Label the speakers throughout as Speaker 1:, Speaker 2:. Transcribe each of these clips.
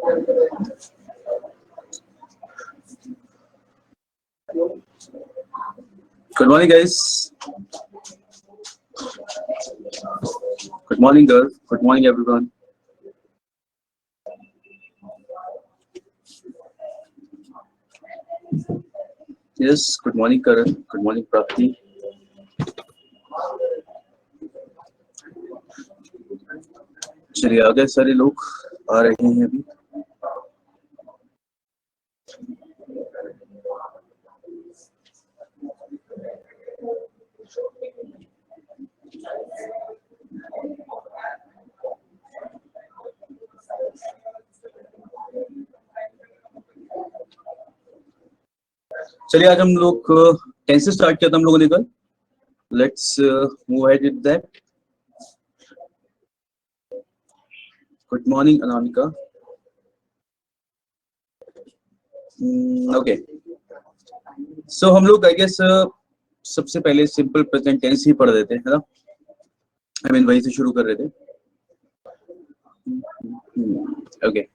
Speaker 1: Good morning, guys. Good morning, girls. Good morning, everyone. Yes, good morning, Karan. Good morning, Prapti. चलिए आ गए सारे लोग आ रहे हैं अभी. चलिए आज हम लोग टेंस स्टार्ट किया था हम लोगों ने कल. Let's move ahead with that. Good morning Anamika. Okay, so हम लोग आई गेस सबसे पहले सिंपल प्रेजेंट टेंस ही पढ़ देते हैं, है ना. आई मीन वहीं से शुरू कर रहे थे. ओके,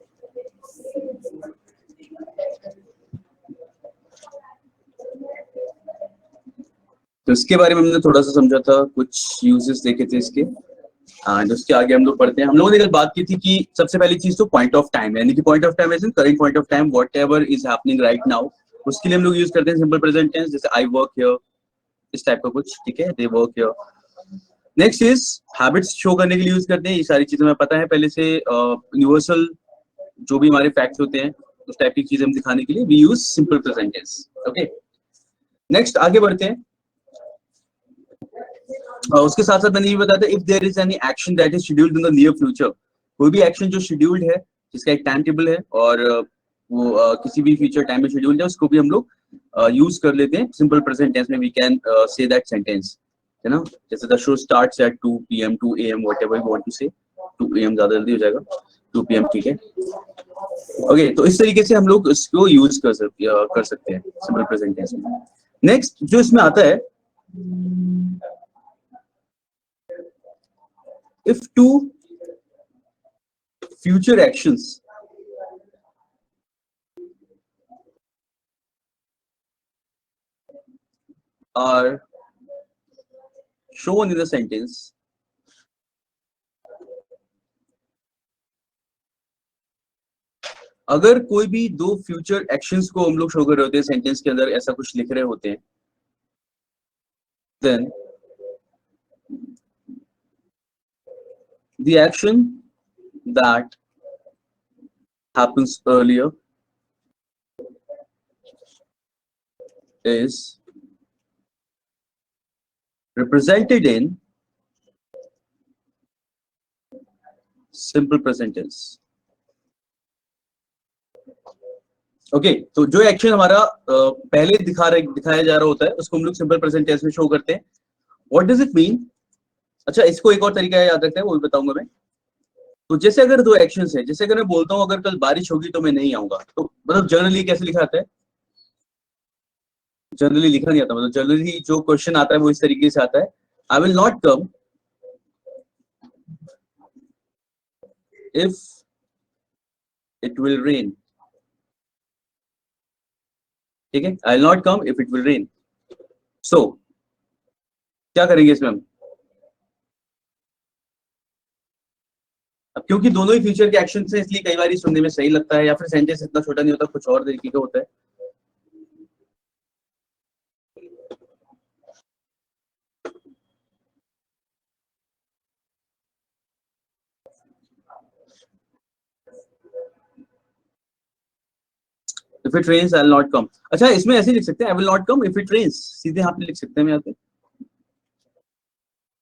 Speaker 1: तो इसके बारे में हमने थोड़ा सा समझा था, कुछ यूजेस देखे थे इसके. एंड उसके आगे हम लोग पढ़ते हैं. हम लोगों ने कल बात की थी कि सबसे पहली चीज तो पॉइंट ऑफ टाइम, यानी कि point of time as in current point of time, whatever is happening right now. उसके लिए हम लोग यूज करते हैं सिंपल प्रेजेंट टेंस, जैसे आई वर्क हियर, इस टाइप का कुछ. ठीक है, they work here. Next is habits show करने के लिए यूज करते हैं. ये सारी चीजें हमें पता है पहले से. यूनिवर्सल जो भी हमारे फैक्ट्स होते हैं उस टाइप की चीजें हम दिखाने के लिए we use simple present tense. Okay, next आगे बढ़ते हैं. उसके साथ साथ मैंने ये बताया था, if there is any action that is scheduled in the near future, कोई भी एक्शन जो शेड्यूल्ड है, जिसका एक टाइम टेबल है और वो किसी भी फ्यूचर टाइम में शेड्यूल्ड है, उसको भी हम लोग यूज कर लेते हैं सिंपल प्रेजेंट टेंस में. We can say that sentence, है ना. जैसे the show starts at 2 PM 2 AM whatever you want to say. 2 AM ज्यादा जल्दी हो जाएगा, 2 PM ठीक है. ओके, तो इस तरीके से हम लोग इसको यूज कर सकते हैं सिंपल प्रेजेंट टेंस में. नेक्स्ट जो इसमें आता है, if two future actions are shown in the sentence, अगर कोई भी दो फ्यूचर एक्शंस को हम लोग शो कर रहे होते हैं सेंटेंस के अंदर, ऐसा कुछ लिख रहे होते हैं, then the action that happens earlier is represented in simple present tense. Okay, तो जो एक्शन हमारा पहले दिखाया जा रहा होता है उसको हम लोग सिंपल प्रेजेंट टेंस में शो करते हैं. What does it mean? अच्छा, इसको एक और तरीका याद रखते हैं, वो भी बताऊंगा मैं. तो जैसे अगर दो एक्शंस है, जैसे अगर मैं बोलता हूँ अगर कल बारिश होगी तो मैं नहीं आऊंगा, तो मतलब जनरली कैसे लिखा आता है? जनरली लिखा नहीं आता, मतलब जनरली जो क्वेश्चन आता है वो इस तरीके से आता है, I will not come if it will rain. ठीक है, I will not come if it will rain. So क्या करेंगे इसमें हम? अब क्योंकि दोनों ही फ्यूचर के एक्शन है, इसलिए कई बार सुनने में सही लगता है, या फिर सेंटेंस इतना छोटा नहीं होता, कुछ और तरीके का होता है. If it rains I will not come. अच्छा, इसमें ऐसे लिख सकते हैं, I will not come if it rains, सीधे हाथ में लिख सकते हैं यहाँ पे.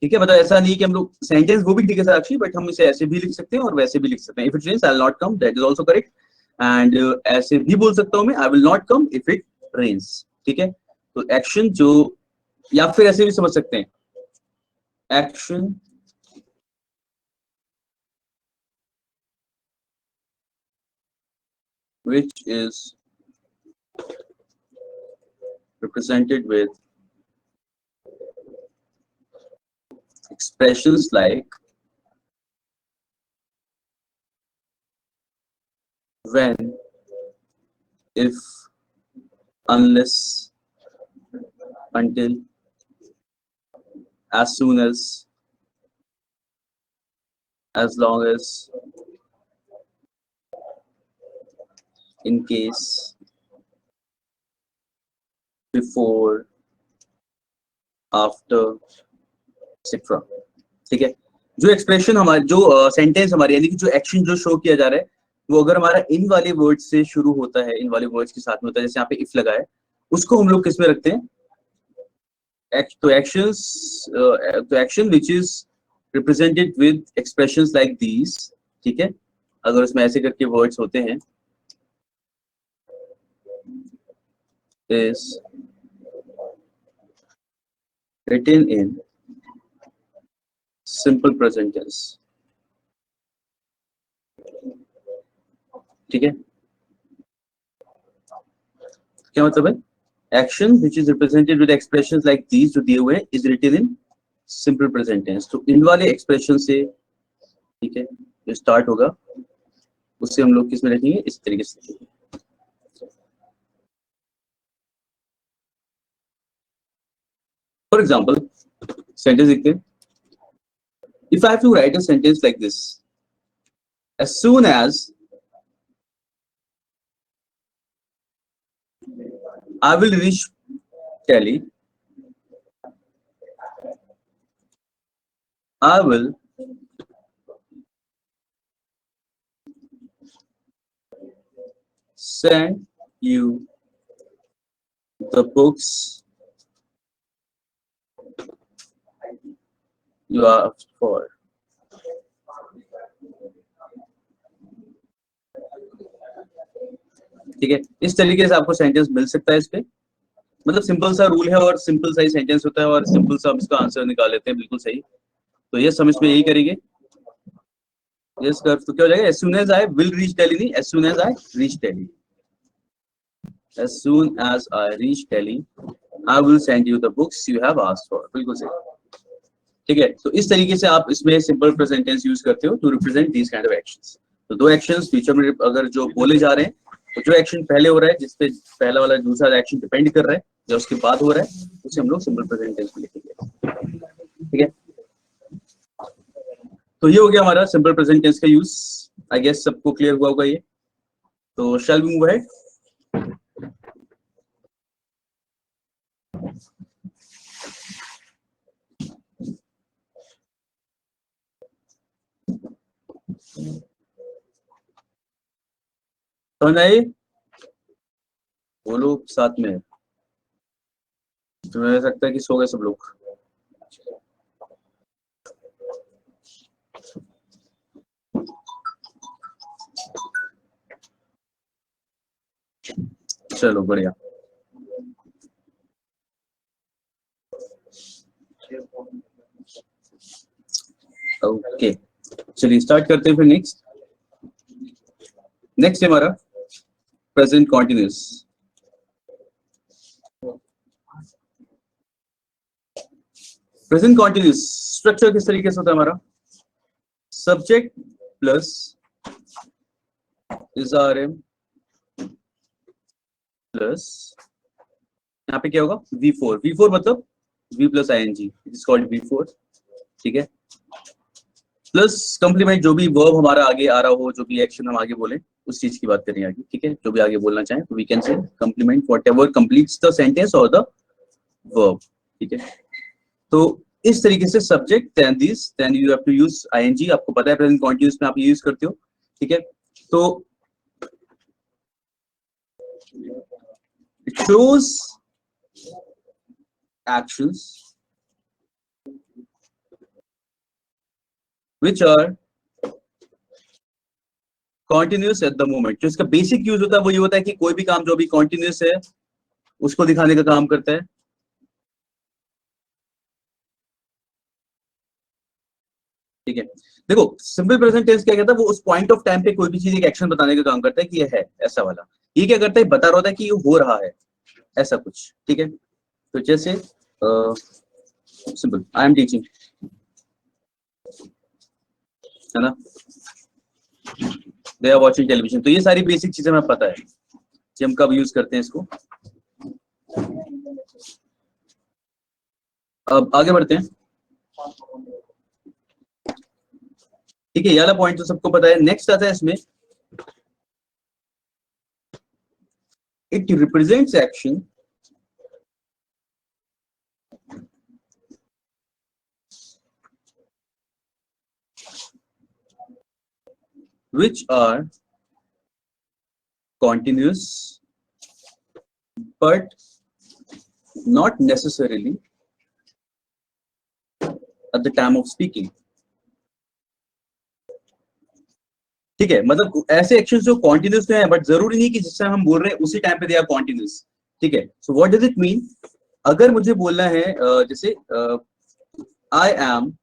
Speaker 1: ठीक है, मतलब ऐसा नहीं कि हम लोग सेंटेंस वो भी ठीक है साक्षी, बट हम इसे ऐसे भी लिख सकते हैं और वैसे भी लिख सकते हैं. If it rains I will not come, that is also correct. And ऐसे भी बोल सकता हूं मैं, I will not come if it rains. ठीक है, तो एक्शन जो, या फिर ऐसे भी समझ सकते हैं, action which is represented with expressions like when, if, unless, until, as soon as long as, in case, before, after, etcetera. ठीक है, जो एक्सप्रेशन हमारी, जो सेंटेंस हमारी, यानी कि जो एक्शन जो शो किया जा रहा है, वो अगर हमारा इन वाले वर्ड से शुरू होता है, इन वाले वर्ड्स के साथ में होता है, जैसे यहाँ पे इफ लगा है, उसको हम लोग किस में रखते हैं? तो action which is represented with expressions like these. ठीक है, अगर उसमें ऐसे करके वर्ड्स होते हैं, is written in simple present tense। ठीक है, क्या मतलब है? Action which is represented with expressions like these जो दिए हुए हैं is written in simple present tense। तो इन वाले एक्सप्रेशन से, ठीक है, जो स्टार्ट होगा उससे हम लोग किस में लिखेंगे? इस तरीके से। फॉर एग्जाम्पल सेंटेंस लिखते हैं, if I have to write a sentence like this, as soon as I will reach Delhi, I will send you the books you asked for। ठीक है, इस तरीके से आपको सेंटेंस मिल सकता है इस पे। मतलब सिंपल सा रूल है और सिंपल सा ही सेंटेंस होता है और सिंपल सा हम इसका आंसर निकाल लेते हैं, बिल्कुल सही। तो यस, हम इसमें यही करेंगे। यस कर तो क्या हो जाएगा? as soon as I will reach Delhi, नहीं, as soon as I reach Delhi, as soon as I reach Delhi, I will send you the books you have asked for। बिल्कुल सही। ठीक है, तो इस तरीके से आप इसमें सिंपल प्रेजेंट टेंस यूज करते हो to represent these kind of actions. तो दो एक्शंस फ्यूचर में अगर जो बोले जा रहे हैं, तो जो एक्शन पहले हो रहा है, जिसपे पहला वाला दूसरा एक्शन डिपेंड कर रहा है, जो उसके बाद हो रहा है, उसे हम लोग सिंपल प्रेजेंट टेंस में लिखेंगे। ठीक है, तो ये हो गया हमारा सिंपल प्रेजेंट टेंस का यूज। आई गेस सबको क्लियर हुआ होगा ये। तो शैल वी मूव अहेड? समझ आई? बोलो साथ में। तुम्हें लगता है कि सो गए सब लोग? चलो बढ़िया। ओके, चलिए स्टार्ट करते हैं फिर। नेक्स्ट है हमारा present continuous. Present continuous structure किस तरीके से होता है हमारा? सब्जेक्ट प्लस इज़ारम प्लस, यहाँ पे क्या होगा? V4। V4 मतलब V plus ING, it is called V4। ठीक है, प्लस कंप्लीमेंट, जो भी वर्ब हमारा आगे आ रहा हो, जो भी एक्शन हम आगे बोले, उस चीज की बात करें आगे। ठीक है, जो भी आगे बोलना चाहें, तो we can say complement whatever completes the sentence और द वर्ब। ठीक है, तो इस तरीके से subject then this, then you have to use ING। आपको पता है प्रेजेंट कंटीन्यूअस में आप यूज करते हो। ठीक है, तो it shows actions which are continuous at the moment। जो इसका बेसिक यूज होता है वो ये होता है कि कोई भी काम जो भी कंटिन्यूअस है उसको दिखाने का काम करता है। ठीक है, देखो सिंपल प्रेजेंट टेंस क्या कहता है? वो उस पॉइंट ऑफ टाइम पे कोई भी चीज, एक एक्शन बताने का काम करता है कि ये है ऐसा वाला। ये क्या करता है? बता रहा होता है कि ये हो रहा है ऐसा कुछ। ठीक है, तो जैसे सिंपल आई एम टीचिंग, है ना? They are watching television. तो ये सारी बेसिक चीजें हमें पता है कि हम कब यूज करते हैं इसको। अब आगे बढ़ते हैं। ठीक है, ये वाला पॉइंट तो सबको पता है। नेक्स्ट आता है इसमें, it represents action which are continuous but not necessarily at the time of speaking। ठीक है, मतलब ऐसे एक्शंस जो कॉन्टिन्यूस तो है बट जरूरी नहीं कि जिस टाइम हम बोल रहे हैं उसी टाइम पे दे आर कॉन्टिन्यूस। ठीक है, so what does it mean? अगर मुझे बोलना है जैसे I am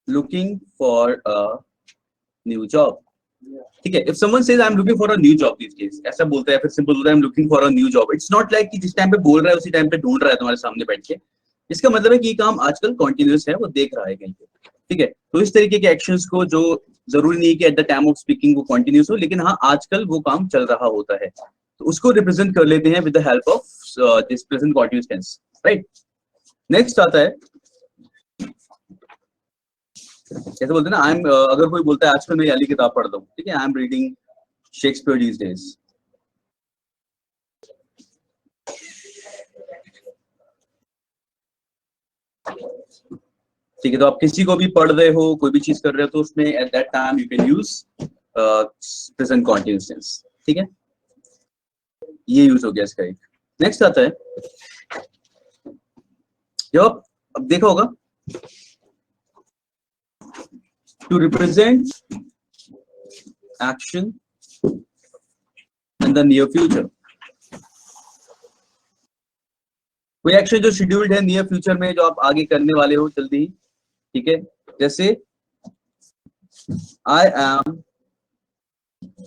Speaker 1: looking for a new job. ठीक है, if someone says I am looking for a new job this days, ऐसा बोलता है, फिर सिंपल बोलता है I am looking for a new job. It's not like कि जिस टाइम पे बोल रहा है उसी टाइम पे ढूंढ रहा है तुम्हारे सामने बैठ के। इसका मतलब है कि ये काम आजकल कॉन्टिन्यूस है, वो देख रहा है कहीं पे। ठीक है, तो इस तरीके के एक्शंस को जो जरूरी नहीं है कि at the time of speaking वो कॉन्टिन्यूस हो, लेकिन हाँ आजकल वो काम चल रहा होता है, तो उसको रिप्रेजेंट कर लेते हैं with the help of this present continuous tense. Right, next आता है, जैसे बोलते हैं ना, आई एम, अगर कोई बोलता है आजकल मैं वाली किताब पढ़ रहा हूँ, ठीक है, I am reading Shakespeare these days. ठीक है, तो आप किसी को भी पढ़ रहे हो, कोई भी चीज कर रहे हो, तो उसमें at that time you can use present continuous tense. ठीक है, ये यूज हो गया इसका एक। नेक्स्ट आता है, जब अब देखा होगा, to represent action in the near future. कोई एक्शन जो शेड्यूल्ड है नियर फ्यूचर में, जो आप आगे करने वाले हो जल्दी ही। ठीक है, जैसे I am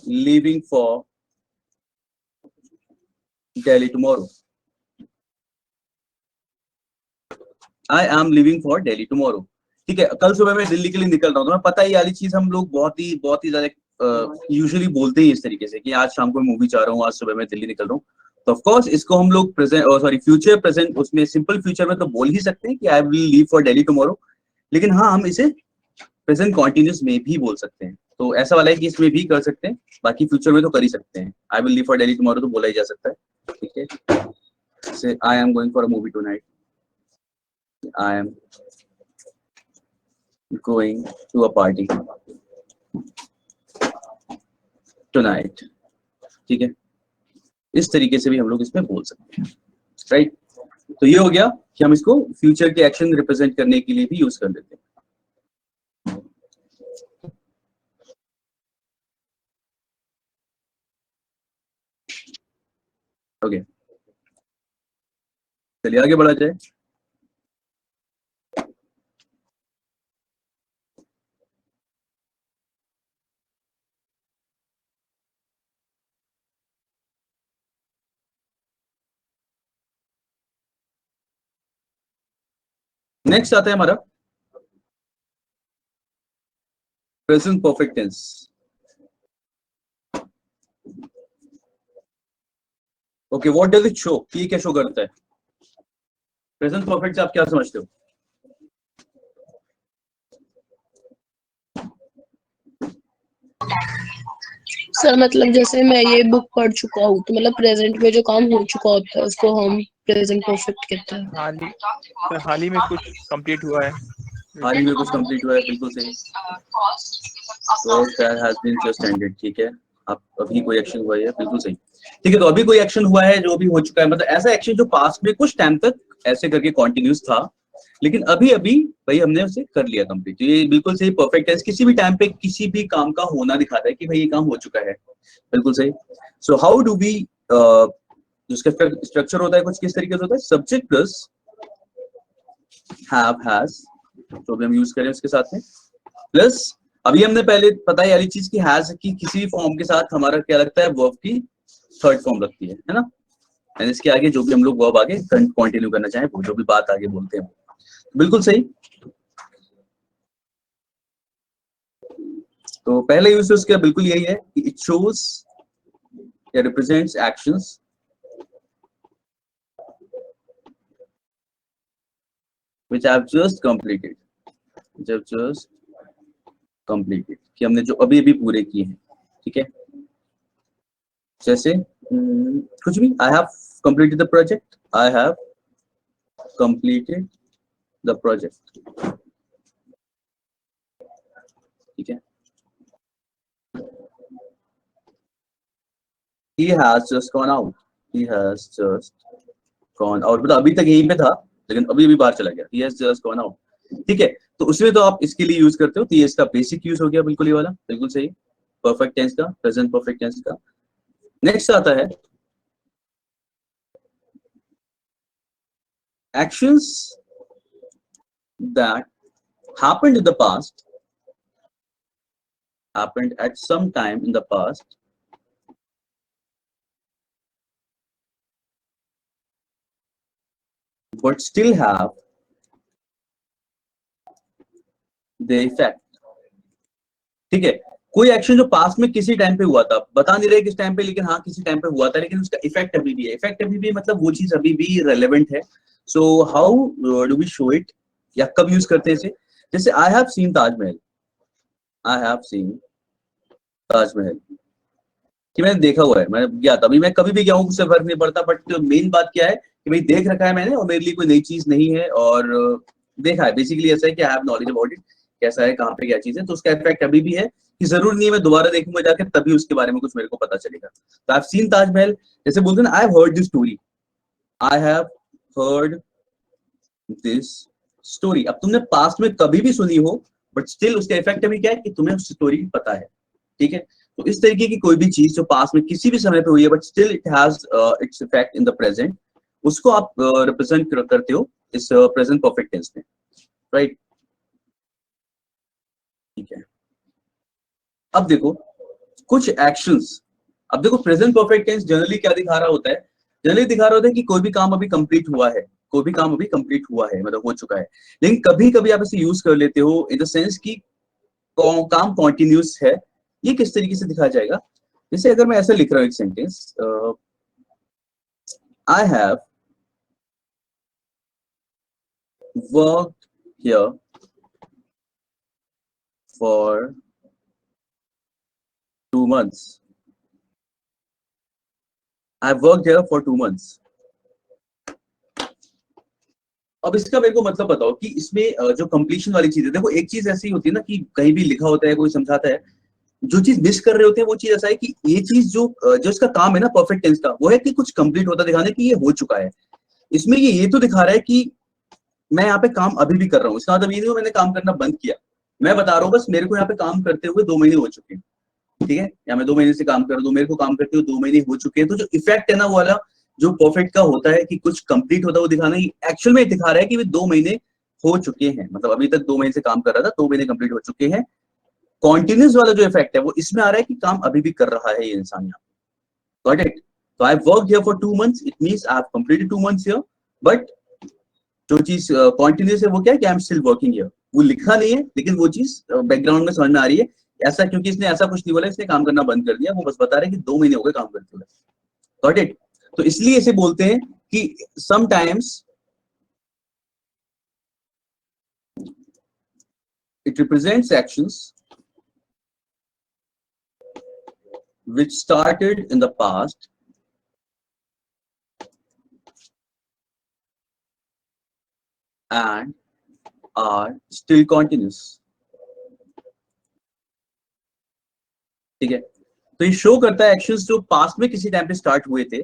Speaker 1: leaving for Delhi tomorrow. I am living for Delhi tomorrow. ठीक है, कल सुबह मैं दिल्ली के लिए निकल रहा हूँ। तुम्हें पता है ये वाली चीज हम लोग बहुत ही ज्यादा यूजुअली बोलते हैं इस तरीके से कि आज शाम को मूवी जा रहा हूँ, आज सुबह मैं दिल्ली निकल रहा हूँ। तो ऑफ कोर्स इसको हम लोग प्रेजेंट, सॉरी फ्यूचर प्रेजेंट, उसमें सिंपल फ्यूचर में तो बोल ही सकते हैं कि I will leave for Delhi tomorrow. लेकिन हाँ, हम इसे प्रेजेंट कॉन्टिन्यूस में भी बोल सकते हैं। तो ऐसा वाला है कि इसमें भी कर सकते हैं, बाकी फ्यूचर में तो कर ही सकते हैं। I will leave for Delhi tomorrow तो बोला ही जा सकता है। ठीक है, जैसे I am going for a movie tonight, I am going to a party tonight। ठीक है, इस तरीके से भी हम लोग इसमें बोल सकते हैं। राइट, तो ये हो गया कि हम इसको फ्यूचर के एक्शन रिप्रेजेंट करने के लिए भी यूज कर लेते हैं। ओके, चलिए आगे बढ़ा जाए। नेक्स्ट आता है हमारा present perfect tense. Okay, what does it show? ये क्या शो करता है? प्रेजेंट परफेक्ट से आप क्या समझते हो?
Speaker 2: सर मतलब जैसे मैं ये बुक पढ़ चुका हूँ, तो मतलब प्रेजेंट में जो काम हो चुका होता है उसको हम प्रेजेंट परफेक्ट कहते हैं।
Speaker 3: हाल ही में कुछ कंप्लीट हुआ है।
Speaker 1: हाल ही में कुछ कंप्लीट हुआ है, बिल्कुल सही। Work has been just ended. ठीक है, आप अभी कोई एक्शन हुआ है, बिल्कुल सही। ठीक है, तो अभी कोई एक्शन हुआ है जो अभी हो चुका है, मतलब ऐसा एक्शन जो पास्ट में कुछ टाइम तक ऐसे करके कॉन्टिन्यूस था, लेकिन अभी अभी भाई हमने उसे कर लिया कंप्लीट। तो ये बिल्कुल सही परफेक्ट टेंस किसी भी टाइम पे किसी भी काम का होना दिखाता है कि भाई ये काम हो चुका है। बिल्कुल सही। सो हाउ डू वी, जिसका स्ट्रक्चर होता है कुछ किस तरीके से होता है, सब्जेक्ट प्लस हैव हैज, जो भी हम यूज करें उसके साथ में, प्लस अभी हमने पहले पता है वाली चीज की हैज की किसी भी फॉर्म के साथ हमारा क्या लगता है, वर्ब की थर्ड फॉर्म लगती है ना। एंड इसके आगे जो भी हम लोग वर्ब आगे कंटिन्यू करना चाहें, वो जो भी बात आगे बोलते हैं, बिल्कुल सही। तो पहले यूज उसका बिल्कुल यही है कि इट शोज या represents actions which I have just completed, कि हमने जो अभी अभी पूरे किए हैं, ठीक है। जैसे कुछ भी, I have completed the project, I have completed the project, ठीक है। He has just gone out, he has just gone out, मतलब अभी तक यहीं पे था लेकिन अभी अभी बाहर चला गया, he has just gone out, ठीक है। तो उसमें तो आप इसके लिए यूज करते हो, तो ये इसका बेसिक यूज हो गया, बिल्कुल ये वाला, बिल्कुल सही, परफेक्ट टेंस का, प्रेजेंट परफेक्ट टेंस का। नेक्स्ट आता है actions that happened in the past, happened at some time in the past, but still have the effect, ठीक है। कोई एक्शन जो पास्ट में किसी टाइम पे हुआ था, बता नहीं रहे किस टाइम पे, लेकिन हाँ किसी टाइम पे हुआ था, लेकिन उसका इफेक्ट अभी भी है। इफेक्ट अभी भी मतलब वो चीज अभी भी रेलेवेंट है। So how do we show it, या कब यूज करते हैं इसे? जैसे I have seen Taj Mahal, I have seen Taj Mahal, कि मैंने देखा हुआ है, मैं गया था, अभी मैं कभी भी गया हूँ उससे फर्क नहीं पड़ता, बट मेन बात क्या है कि भाई देख रखा है मैंने और मेरे लिए कोई नई चीज नहीं है, और देखा है, बेसिकली ऐसा है कि I have knowledge about it, कैसा है, कहाँ पे क्या चीज है, तो उसका इफेक्ट अभी भी है, कि जरूर नहीं है मैं दोबारा देखूंगा जाकर तभी उसके बारे में कुछ मेरे को पता चलेगा। तो आई हैव सीन ताजमहल, जैसे बोलते हैं ना, I have heard this story, I have heard this story. अब तुमने पास्ट में कभी भी सुनी हो, बट स्टिल उसका इफेक्ट अभी क्या है कि तुम्हें उस स्टोरी पता है, ठीक है। तो इस तरीके की कोई भी चीज जो पास्ट में किसी भी समय पे हुई है but still it has its effect in the present, उसको आप रिप्रेजेंट करते हो इस प्रेजेंट परफेक्ट टेंस में, राइट, ठीक है। अब देखो कुछ एक्शंस, अब देखो प्रेजेंट परफेक्ट टेंस जनरली क्या दिखा रहा होता है, जनरली दिखा रहा होता है कि कोई भी काम अभी कंप्लीट हुआ है, कोई भी काम अभी कंप्लीट हुआ है, मतलब हो चुका है। लेकिन कभी कभी आप इसे यूज कर लेते हो इन द सेंस कि काम कॉन्टिन्यूस है। ये किस तरीके से दिखाया जाएगा? जैसे अगर मैं ऐसा लिख रहा हूँ एक sentence, I have worked here for 2 months, I have worked here for 2 months। अब इसका मेरे को मतलब बताओ कि इसमें जो कंप्लीशन वाली चीज है, देखो एक चीज ऐसी होती है ना कि कहीं भी लिखा होता है, कोई समझाता है, जो चीज मिस कर रहे होते हैं वो चीज ऐसा है कि ये चीज जो इसका काम है ना परफेक्ट टेंस का, वो है कि कुछ कंप्लीट होता दिखाने की ये हो चुका है। इसमें ये तो दिखा रहा है कि मैं यहाँ पे काम अभी भी कर रहा हूँ, इसका मतलब ये नहीं मैंने काम करना बंद किया, मैं बता रहा हूँ बस मेरे को यहाँ पे काम करते हुए 2 महीने हो चुके हैं, ठीक है, या मैं 2 महीने से काम कर रहा हूँ, मेरे को काम करते हुए 2 महीने हो चुके हैं। तो जो इफेक्ट है ना वो वाला जो परफेक्ट का होता है कि कुछ कंप्लीट होता है वो दिखाना, एक्चुअल में दिखा रहा है कि वे 2 महीने हो चुके हैं, मतलब अभी तक 2 महीने से काम कर रहा था, 2 महीने कंप्लीट हो चुके हैं। कॉन्टिन्यूस वाला जो इफेक्ट है वो इसमें आ रहा है कि काम अभी भी कर रहा है ये इंसान यहाँ पे, गॉट इट। तो I work here for 2 months, it means I have completed 2 months here, but जो चीज कॉन्टिन्यूस है वो क्या है कि I am still working here, वो लिखा नहीं है लेकिन वो चीज बैकग्राउंड में समझ में आ रही है। ऐसा क्योंकि इसने ऐसा कुछ नहीं बोला इसने काम करना बंद कर दिया, वो बस बता रहा है कि 2 महीने हो गए काम करते हुए, गॉट इट। तो इसलिए इसे बोलते हैं कि sometimes it represents actions which started in the past and are still continuous, ठीक है। तो ये शो करता है एक्शंस जो पास्ट में किसी टाइम पे स्टार्ट हुए थे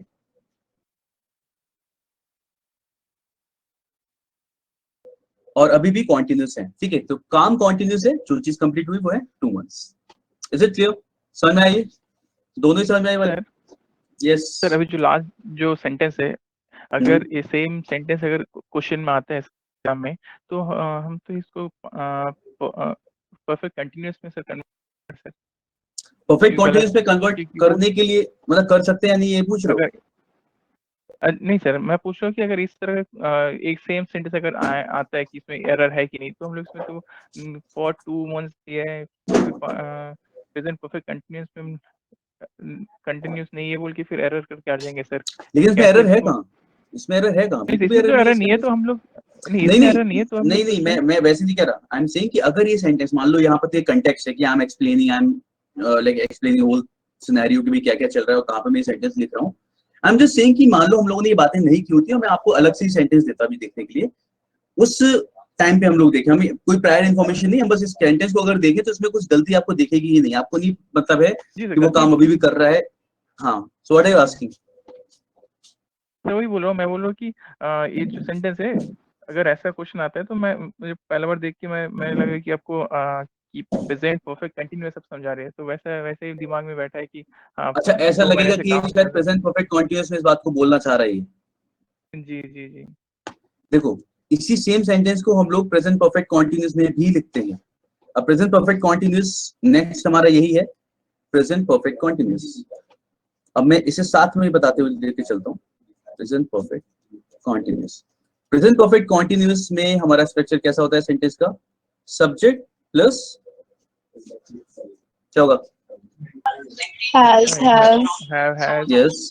Speaker 1: और अभी भी कॉन्टिन्यूस है, ठीक है। तो काम कॉन्टिन्यूस है, जो चीज कंप्लीट हुई वो है 2 months। Is it clear? समझ में आई? दोनों ही समझ में आई वाले? यस
Speaker 3: सर अभी जो लास्ट जो सेंटेंस है, अगर ये सेम सेंटेंस अगर क्वेश्चन में आता है एग्जाम में, तो हम तो इसको परफेक्ट कंटिन्यूअस में सर कन्वर्ट कर
Speaker 1: परफेक्ट कॉन्टिन्यूस में कन्वर्ट करने के लिए मतलब कर सकते हैं या नहीं ये पूछ रहे हो?
Speaker 3: नहीं सर, मैं पूछ रहा हूँ कि अगर इस तरह एक सेम सेंटेंस अगर आता है कि इसमें एरर है कि नहीं, तो हम लोग इसमें तो फॉर 2 months दिया है, प्रेजेंट परफेक्ट कंटिन्यूअस में कंटिन्यूअस नहीं है बोल के फिर एरर करके आ जाएंगे सर।
Speaker 1: लेकिन इसमें
Speaker 3: कैसे
Speaker 1: एरर है
Speaker 3: इसको?
Speaker 1: कहाँ? इसमें एरर है कहाँ?
Speaker 3: नहीं,
Speaker 1: बिल्कुल भी
Speaker 3: इसमें तो
Speaker 1: एरर नहीं है
Speaker 3: एरर
Speaker 1: इसके
Speaker 3: नहीं है
Speaker 1: अंदर।
Speaker 3: तो हम लोग नहीं,
Speaker 1: नहीं
Speaker 3: इसमें
Speaker 1: नहीं
Speaker 3: एरर नहीं है तो हम
Speaker 1: नहीं
Speaker 3: लोग
Speaker 1: नहीं,
Speaker 3: सोचते हैं
Speaker 1: मैं वैसे नहीं कह रहा। आई एम सेइंग कि अगर ये सेंटेंस मान लो यहाँ पर कंटेक्स्ट है कि I am explaining, I am like explaining whole scenario कि भी क्या क्या चल रहा है और कहाँ पे मैं सेंटेंस लिख रहा हूँ। आई एम जस्ट सेइंग कि मान लो हम लोगों ने ये बातें नहीं की होती और मैं आपको अलग से सेंटेंस देता भी देखने के लिए, उस टाइम पे हम लोग देखें, हमें कोई प्रायर इन्फॉर्मेशन नहीं, हम बस इस सेंटेंस को अगर देखें तो इसमें कुछ गलती आपको दिखेगी ही नहीं। आपको नहीं मतलब है
Speaker 3: जी सर,
Speaker 1: कि वो
Speaker 3: गलती
Speaker 1: काम अभी भी कर रहा है। हाँ, so what are you asking?
Speaker 3: मैं वही बोल रहा हूँ, मैं बोल रहा हूँ कि ये जो सेंटेंस है, अगर ऐसा क्वेश्चन आता है तो मुझे पहला बार देख के मैं लगा कि आपको कि प्रेजेंट परफेक्ट कंटिन्यूअस सब समझा रहे हैं, तो वैसे ही दिमाग में बैठा है कि हाँ,
Speaker 1: अच्छा, ऐसा
Speaker 3: 2 महीने
Speaker 1: लगेगा
Speaker 3: से
Speaker 1: कि ये
Speaker 3: काम
Speaker 1: शायद
Speaker 3: कर रहा
Speaker 1: प्रेजेंट परफेक्ट कॉन्टिन्यूअस में इस बात को बोलना चाह रहा है।
Speaker 3: हूँ। जी जी जी।
Speaker 1: देखो, इसी सेम सेंटेंस को हम लोग प्रेजेंट परफेक्ट कॉन्टिन्यूअस में भी लिखते हैं। अब प्रेजेंट परफेक्ट कॉन्टिन्यूअस नेक्स्ट हमारा यही है, प्रेजेंट परफेक्ट कॉन्टिन्यूअस। अब मैं इसे साथ में बताते हुए लेके चलता हूँ। Present perfect continuous, present perfect continuous में हमारा स्ट्रक्चर कैसा होता है सेंटेंस का? सब्जेक्ट प्लस क्या होगा?
Speaker 2: has,
Speaker 3: have
Speaker 1: yes,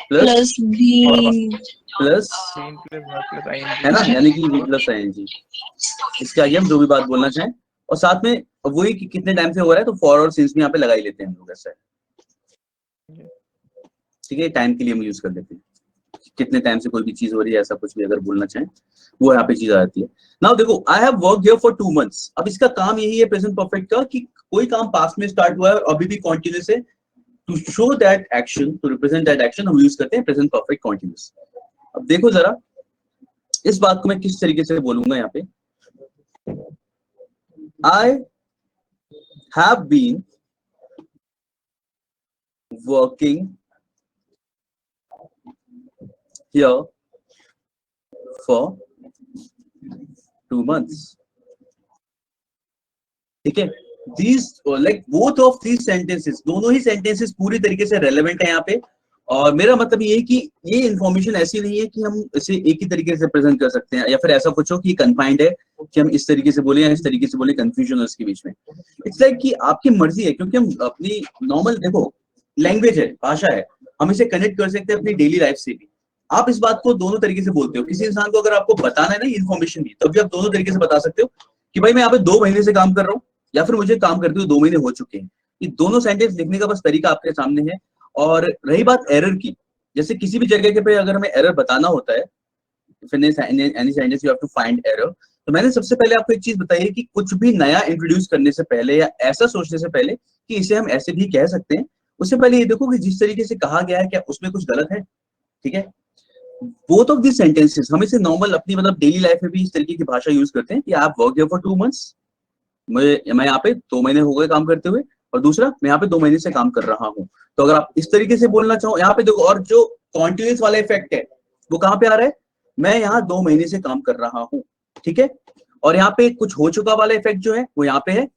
Speaker 1: plus
Speaker 2: plus been,
Speaker 1: plus
Speaker 3: been plus verb plus
Speaker 1: है
Speaker 3: आईएनजी।
Speaker 1: ना, यानी कि वी प्लस आईएनजी। इसके आगे हम जो भी बात बोलना चाहें, और साथ में वही कि कितने टाइम से हो रहा है तो फॉर और सिंस भी यहाँ पे लगा ही लेते हैं हम लोग, ऐसा है। ठीक है, टाइम के लिए हम यूज कर लेते हैं, कितने टाइम से कोई भी चीज हो रही है, ऐसा कुछ भी अगर बोलना चाहें वो यहाँ पे चीज आ जाती है। नाउ देखो, I have work here for 2 months। अब इसका काम यही है प्रेजेंट परफेक्ट का कि कोई काम पास्ट में स्टार्ट हुआ है और अभी भी कंटिन्यूअस है। To show that action, to represent that action, हम यूज करते हैं प्रेजेंट परफेक्ट कंटिन्यूअस। अब देखो जरा इस बात को मैं किस तरीके से बोलूंगा यहाँ पे। I have been working here for 2 months। ठीक है, these like both of these sentences, दोनों ही sentences पूरी तरीके से relevant है यहाँ पे। और मेरा मतलब ये है कि ये इन्फॉर्मेशन ऐसी नहीं है कि हम इसे एक ही तरीके से प्रेजेंट कर सकते हैं या फिर ऐसा कुछ हो कि कंफाइंड है कि हम इस तरीके से बोले या इस तरीके से बोले, कंफ्यूजन है उसके बीच में। इट्स लाइक कि आपकी मर्जी है, क्योंकि हम अपनी नॉर्मल, देखो लैंग्वेज है, भाषा है, हम इसे कनेक्ट कर सकते हैं अपनी डेली लाइफ से भी। आप इस बात को दोनों तरीके से बोलते हो। किसी इंसान को अगर आपको बताना है ना इन्फॉर्मेशन भी, तब भी आप दोनों तरीके से बता सकते हो कि भाई मैं यहाँ पे 2 महीने से काम कर रहा हूँ, या फिर मुझे काम करते हुए 2 महीने हो चुके हैं। ये दोनों सेंटेंस लिखने का बस तरीका आपके सामने है। और रही बात एरर की, जैसे किसी भी जगह के पे अगर हमें एरर बताना होता है, any sentence you have to find error, तो मैंने सबसे पहले आपको एक चीज बताई है कि कुछ भी नया इंट्रोड्यूस करने से पहले या ऐसा सोचने से पहले कि इसे हम ऐसे भी कह सकते हैं, उससे पहले ये देखो कि जिस तरीके से कहा गया है क्या उसमें कुछ गलत है। ठीक है, बोथ ऑफ दिस सेंटेंसेस हम इसे नॉर्मल अपनी मतलब डेली लाइफ में भी इस तरीके की भाषा यूज करते हैं कि आप वर्क हियर फॉर 2 months, मैं यहाँ पे 2 महीने हो गए काम करते हुए, और दूसरा मैं यहाँ पे 2 महीने से काम कर रहा हूँ। तो अगर आप इस तरीके से बोलना चाहो यहाँ पे देखो, और जो कॉन्टिन्यूस वाला इफेक्ट है वो कहाँ पे आ रहा है? मैं यहाँ 2 महीने से काम कर रहा हूँ। ठीक है, और यहाँ पे कुछ हो चुका वाला इफेक्ट जो है वो यहाँ पे है,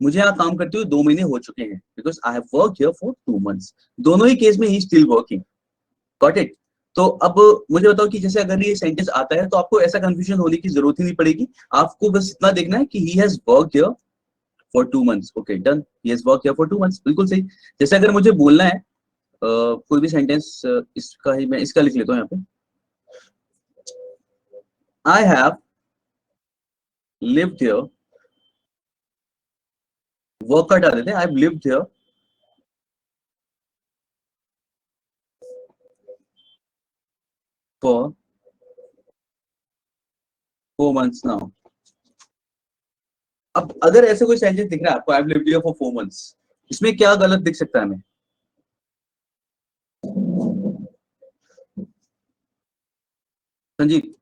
Speaker 1: मुझे यहाँ काम करते हुए 2 महीने हो चुके हैं, because I have work here for 2 months। दोनों ही केस में he still working. Got it? तो अब मुझे बताओ कि जैसे अगर ये सेंटेंस आता है तो आपको ऐसा कंफ्यूजन होने की जरूरत ही नहीं पड़ेगी। आपको बस इतना देखना है कि he has work here for 2 months। Okay, done, he has work here for 2 months। बिल्कुल सही। जैसे अगर मुझे बोलना है कोई भी सेंटेंस, इसका ही मैं इसका लिख लेता हूँ यहाँ पे। I have lived here, work का हटा देते हैं, I have lived here for 4 months now. अब अगर ऐसे कोई सेंटेंस दिख रहा है आपको, I have lived here for 4 months, इसमें क्या गलत दिख सकता है हमें? संजीव,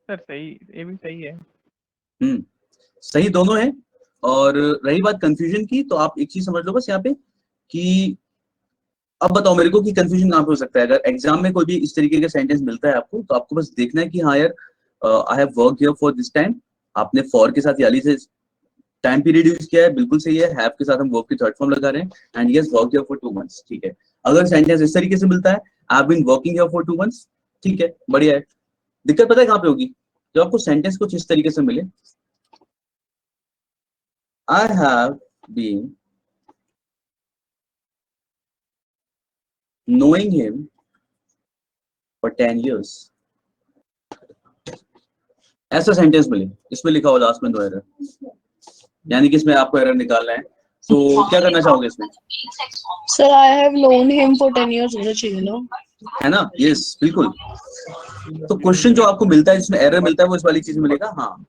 Speaker 3: सर सही, ये भी सही है।
Speaker 1: सही दोनों है। और रही बात कंफ्यूजन की, तो आप एक चीज समझ लो बस यहाँ पे कि अब बताओ मेरे को कि कंफ्यूजन कहाँ पे हो सकता है। अगर एग्जाम में कोई भी इस तरीके का सेंटेंस मिलता है आपको, तो आपको बस देखना है कि हाँ यार, I have work here for this time, आपने फॉर के साथ याली से टाइम पीरियड यूज किया है, बिल्कुल सही है। हैव के साथ हम वर्ब की थर्ड फॉर्म लगा रहे हैं, and yes work here for 2 months। ठीक है, अगर सेंटेंस इस तरीके से मिलता है, I have been working here for 2 months, ठीक है, बढ़िया है। दिक्कत पता है कहाँ पे होगी? जब आपको सेंटेंस कुछ इस तरीके से मिले, I have been knowing him for 10 years. ऐसा सेंटेंस मिले, इसमें लिखा हो लास्ट में दो एरर, यानी कि इसमें आपको एरर निकालना है, तो क्या करना चाहोगे इसमें?
Speaker 2: Sir I have known him for 10 years होना चाहिए ना,
Speaker 1: है ना? यस, बिल्कुल। तो क्वेश्चन जो आपको मिलता है जिसमें एरर मिलता है वो इस वाली चीज मिलेगा, हाँ,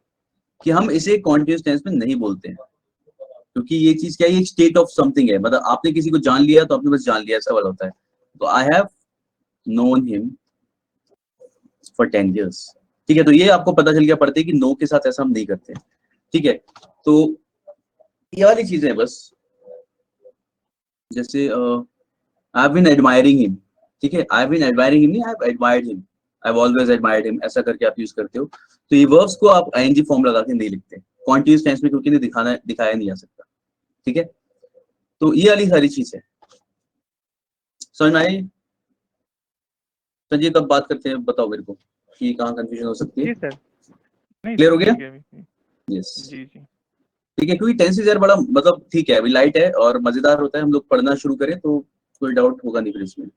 Speaker 1: कि हम इसे कॉन्टिन्यूअस टेंस में नहीं बोलते हैं, क्योंकि ये चीज क्या है, ये स्टेट ऑफ समथिंग है, मतलब आपने किसी को जान लिया तो आपने बस जान लिया, ऐसा वाला होता है। तो I have known him for 10 years, ठीक है। तो ये आपको पता चल गया पढ़ते कि नो के साथ ऐसा हम नहीं करते, ठीक है। तो ये वाली चीजें बस, जैसे I have been admiring him, ठीक है, I have been admiring him नहीं, I have admired him, I have always admired him, ऐसा करके आप यूज करते हो। तो ये वर्ब्स को आप आईएनजी फॉर्म लगा के नहीं लिखते कॉन्टिन्यूअस टेंस में, क्योंकि दिखाया नहीं जा सकता, ठीक है। तो ये वाली सारी चीज है, समझ में आई? संजय कब बात करते हैं बताओ मेरे को कि कहाँ कंफ्यूजन हो सकती है।
Speaker 3: जी सर, नहीं
Speaker 1: क्लियर हो गया?
Speaker 3: गया?
Speaker 1: यस,
Speaker 3: जी जी
Speaker 1: ठीक है, क्योंकि टेंसेस यार बड़ा मतलब ठीक है, अभी लाइट है और मजेदार होता है, हम लोग पढ़ना शुरू करें तो कोई डाउट होगा नहीं फिर इसमें,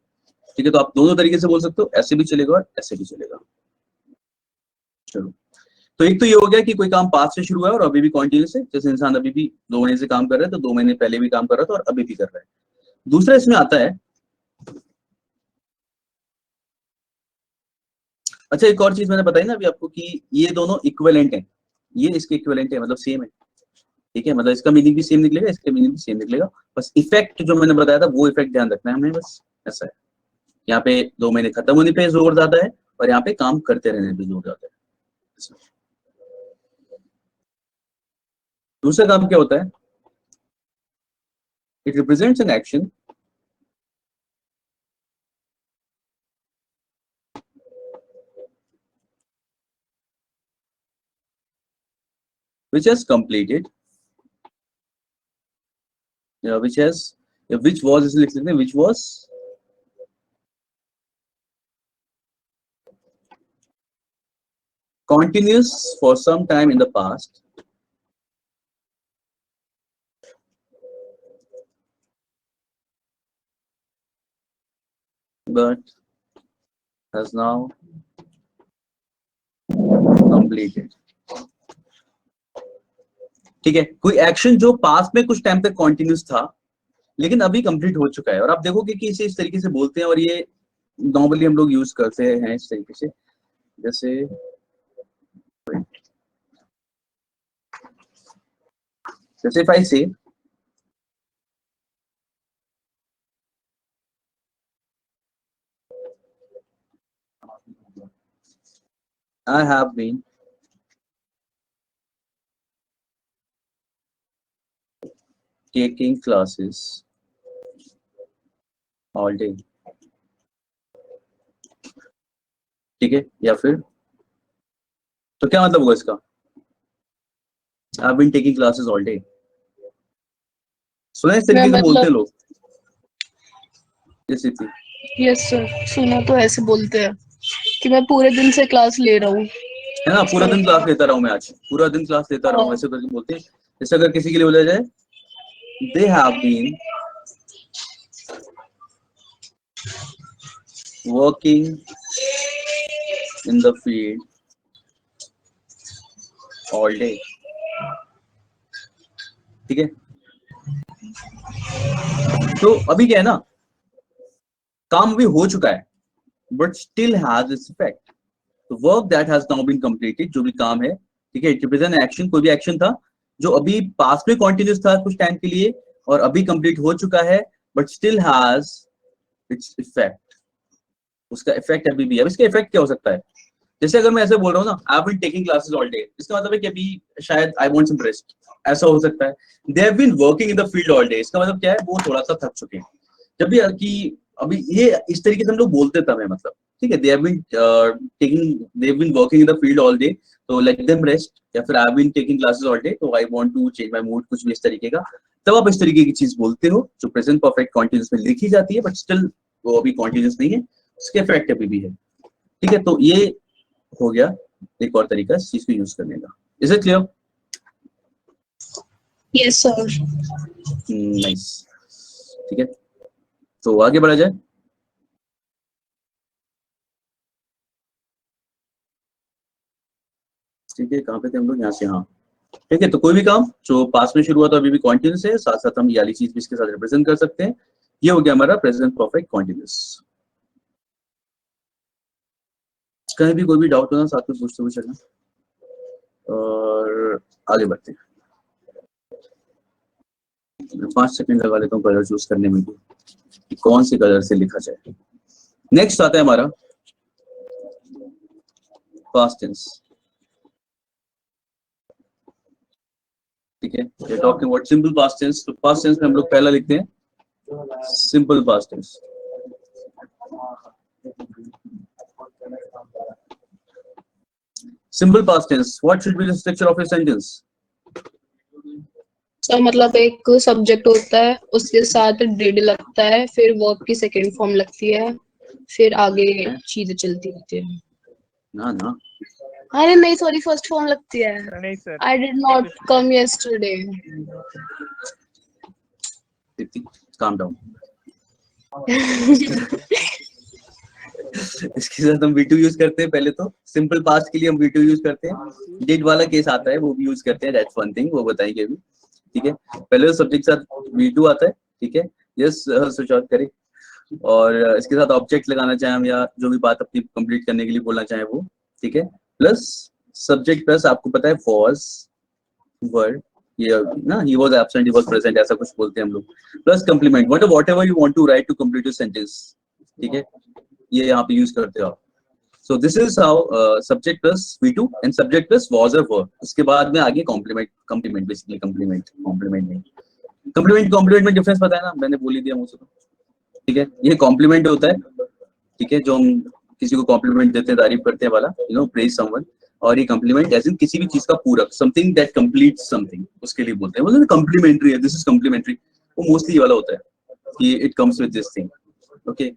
Speaker 1: ठीक है। तो आप दोनों तरीके से बोल सकते हो, ऐसे भी चलेगा और ऐसे भी चलेगा। चलो, तो एक तो ये हो गया कि कोई काम पास्ट से शुरू हुआ है और अभी भी कंटिन्यूअस है, जैसे इंसान अभी भी 2 महीने से काम कर रहा है तो 2 महीने पहले भी काम कर रहा था और अभी भी कर रहा है। दूसरा इसमें आता है, अच्छा एक और चीज मैंने बताई ना अभी आपको कि ये दोनों इक्विवेलेंट हैं, ये इसके इक्विवेलेंट है, मतलब सेम है, ठीक है, मतलब इसका मीनिंग भी सेम निकलेगा, इसका मीनिंग भी सेम निकलेगा, बस इफेक्ट जो मैंने बताया था वो इफेक्ट ध्यान रखना है हमें, बस ऐसा है। यहाँ पे 2 महीने खत्म होने पे जोर ज्यादा है और यहाँ पे काम करते रहने पे जोर ज्यादा है। दूसरा काम क्या होता है, it represents an action which has completed, which has, which was इसे लिख सकते हैं, which was continuous for some time in the past, but has now completed, ठीक है। कोई एक्शन जो पास्ट में कुछ टाइम तक कंटिन्यूस था लेकिन अभी कंप्लीट हो चुका है, और आप देखोगे कि इसे इस तरीके से बोलते हैं और ये नॉर्मली हम लोग यूज करते हैं इस तरीके से, जैसे if I say I have been taking classes all day, ठीक है, या फिर तो क्या मतलब होगा इसका, I've been taking classes all day, सुना इस तरीके से बोलते लोग, जैसे थी,
Speaker 2: यस सर, सुना तो ऐसे बोलते हैं कि मैं पूरे दिन से क्लास ले रहा हूँ,
Speaker 1: है ना, पूरा दिन क्लास लेता रहा हूँ मैं, आज पूरा दिन क्लास लेता रहा हूँ, ऐसे करके बोलते हैं। जैसे अगर किसी के लिए बोला जाए they have been working in the field all day, ठीक है। तो अभी क्या है ना, काम भी हो चुका है but still has its effect, तो work that has now been completed, जो भी काम है, ठीक है, इट रिप्रेजेंट एक्शन, कोई भी एक्शन था जो अभी पास्ट में कंटिन्यूस था कुछ टाइम के लिए और अभी कंप्लीट हो चुका है but still has its effect, उसका इफेक्ट अभी भी है। अब इसका इफेक्ट क्या हो सकता है, जैसे अगर मैं ऐसे बोल रहा हूँ ना, I have been taking classes all day, इसका मतलब है कि अभी शायद आई वांट सम रेस्ट, ऐसा हो सकता है। They have been working in the field all day, इसका मतलब क्या है, वो थोड़ा सा थक चुके हैं। जब भी कि अभी ये इस तरीके से हम लोग बोलते तब है, मतलब ठीक है, they have been working in the field all day, तो लेट देम रेस्ट, या फिर I have been taking classes all day, तो I want to change my mood, कुछ भी इस तरीके का। तब आप इस तरीके की चीज बोलते हो जो प्रेजेंट परफेक्ट कॉन्टिन्यूस में लिखी जाती है बट स्टिल वो अभी कॉन्टिन्यूस नहीं है, उसके इफेक्ट अभी भी है, ठीक है। तो ये हो गया एक और तरीका इस चीज को यूज करने का। Is it clear?
Speaker 2: Yes sir.
Speaker 1: Nice, ठीक है, तो आगे बढ़ा जाए। ठीक है, कहाँ पे थे हम लोग, यहाँ से, हाँ ठीक है। तो कोई भी काम जो पास में शुरू हुआ तो अभी भी कॉन्टिन्यूस है, साथ साथ हम ये वाली चीज भी इसके साथ रिप्रेजेंट कर सकते हैं। ये हो गया हमारा प्रेजेंट परफेक्ट कॉन्टिन्यूस। कहीं भी कोई भी डाउट हो ना साथ में पूछते हुए चलना, और आगे बढ़ते हैं। 5 सेकंड लगा लेता हूँ कलर चूज करने में भी, कि कौन से कलर से लिखा जाए। नेक्स्ट आता है हमारा पास्ट टेंस। ठीक है, ये talking about simple past tense. तो पास्ट टेंस में हम लोग पहला लिखते हैं simple past tense. Simple past tense, what should be the structure of a sentence?
Speaker 2: Sir मतलब एक सब्जेक्ट होता है, उसके साथ डिड लगता है, फिर वर्ब की सेकंड फॉर्म लगती है, फिर आगे चीजें चलती रहती है।
Speaker 1: ना ना,
Speaker 2: अरे नहीं सॉरी, फर्स्ट फॉर्म लगती है।
Speaker 3: नहीं sir,
Speaker 2: I did not come yesterday.
Speaker 1: Calm down. इसके साथ हम V2 यूज करते हैं। पहले तो सिंपल पास्ट के लिए हम V2 यूज करते हैं। डिड वाला केस आता है वो भी यूज करते हैं, दैट्स वन थिंग, वो बताएंगे अभी। ठीक है, पहले तो सब्जेक्ट के साथ V2 आता है। ठीक है, यस स्विच ऑफ करें, और इसके साथ ऑब्जेक्ट लगाना चाहें हम, या जो भी बात अपनी कंप्लीट करने के लिए बोलना चाहें वो। ठीक है, प्लस सब्जेक्ट प्लस आपको पता है वॉज, वर, ये ना, he was absent, he was present, ऐसा कुछ बोलते हैं हम लोग। Plus complement, whatever you want to write to complete your sentence. ठीक है, ये यहाँ पे यूज करते हो आप। So this is how subject plus V2 and subject plus was और वर। उसके बाद में आगे complement, complement basically complement, complement नहीं, कॉम्प्लीमेंट में डिफरेंस पता है ना, मैंने बोल ही दिया मुझे तो। ठीक है, ये कॉम्प्लीमेंट होता है। ठीक है, जो हम किसी को कॉम्प्लीमेंट देते हैं, तारीफ करते हैं वाला, यू नो, प्रेज समवन। और ये कॉम्प्लीमेंट एज इन किसी भी चीज का पूरक, समथिंग दैट कंप्लीट्स समथिंग, उसके लिए बोलते हैं। मतलब कॉम्प्लीमेंट्री है, दिस इज कॉम्प्लीमेंट्री, वो मोस्टली ये वाला होता है कि it comes with this thing. Okay,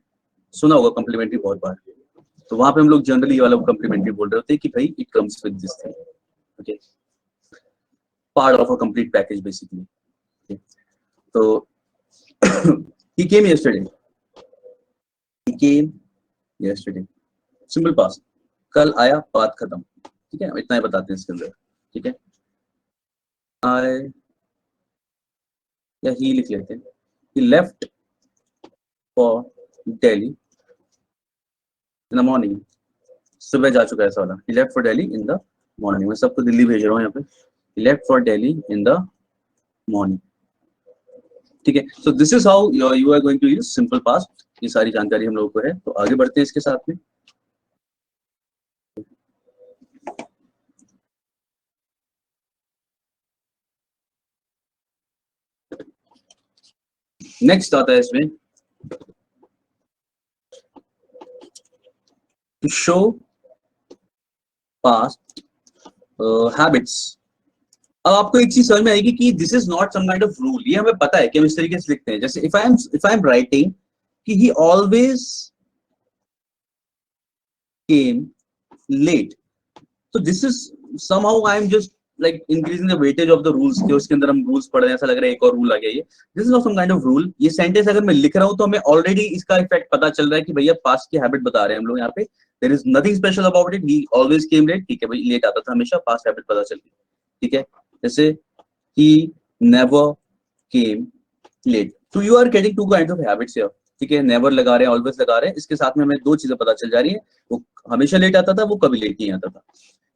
Speaker 1: सुना होगा कॉम्प्लीमेंट्री बहुत बार, तो वहां पे हम लोग जनरली ये वाला कॉम्प्लीमेंट्री बोल रहे होते हैं कि भाई it comes with this thing. Okay, part of a complete package basically. तो he came yesterday, he came yesterday, simple past, कल आया, बात खत्म। ठीक है, इतना ही बताते हैं इसके अंदर। ठीक है, आए या ही लिख लेते हैं, he left for Delhi in the morning, सुबह जा चुका है ऐसा वाला, he left for Delhi in the morning, मैं सबको दिल्ली भेज रहा हूँ यहाँ पे, he left for Delhi in the morning। ठीक है, so this is how you are going to use simple past. ये सारी जानकारी हम लोगों को है, तो आगे बढ़ते हैं इसके साथ में। नेक्स्ट आता है इसमें टू शो पास्ट हैबिट्स। अब आपको एक चीज समझ में आएगी कि this is not some kind of rule, ये हमें पता है कि हम इस तरीके से लिखते हैं। जैसे इफ आई एम राइटिंग कि ही ऑलवेज केम लेट, तो this is somehow I am just like increasing the weightage of the rules, कि उसके अंदर हम रूल्स पढ़ रहे हैं, ऐसा लग रहा है एक और रूल आ गया। ये this is not some kind of rule. ये सेंटेंस अगर मैं लिख रहा हूं तो हमें ऑलरेडी इसका इफेक्ट पता चल रहा है कि भैया पास्ट की हैबिट बता रहे हैं हम लोग यहाँ पे। There is nothing special about it, he always came late. ठीक है भाई, लेट आता था हमेशा, पास्ट हैबिट पता चल गई। ठीक है, जैसे he never came late, so you are getting two kinds of habits here। ठीक है, नेवर लगा रहे हैं, ऑलवेज लगा रहे हैं, इसके साथ में हमें दो चीजें पता चल जा रही है, वो हमेशा लेट आता था, वो कभी लेट नहीं आता था।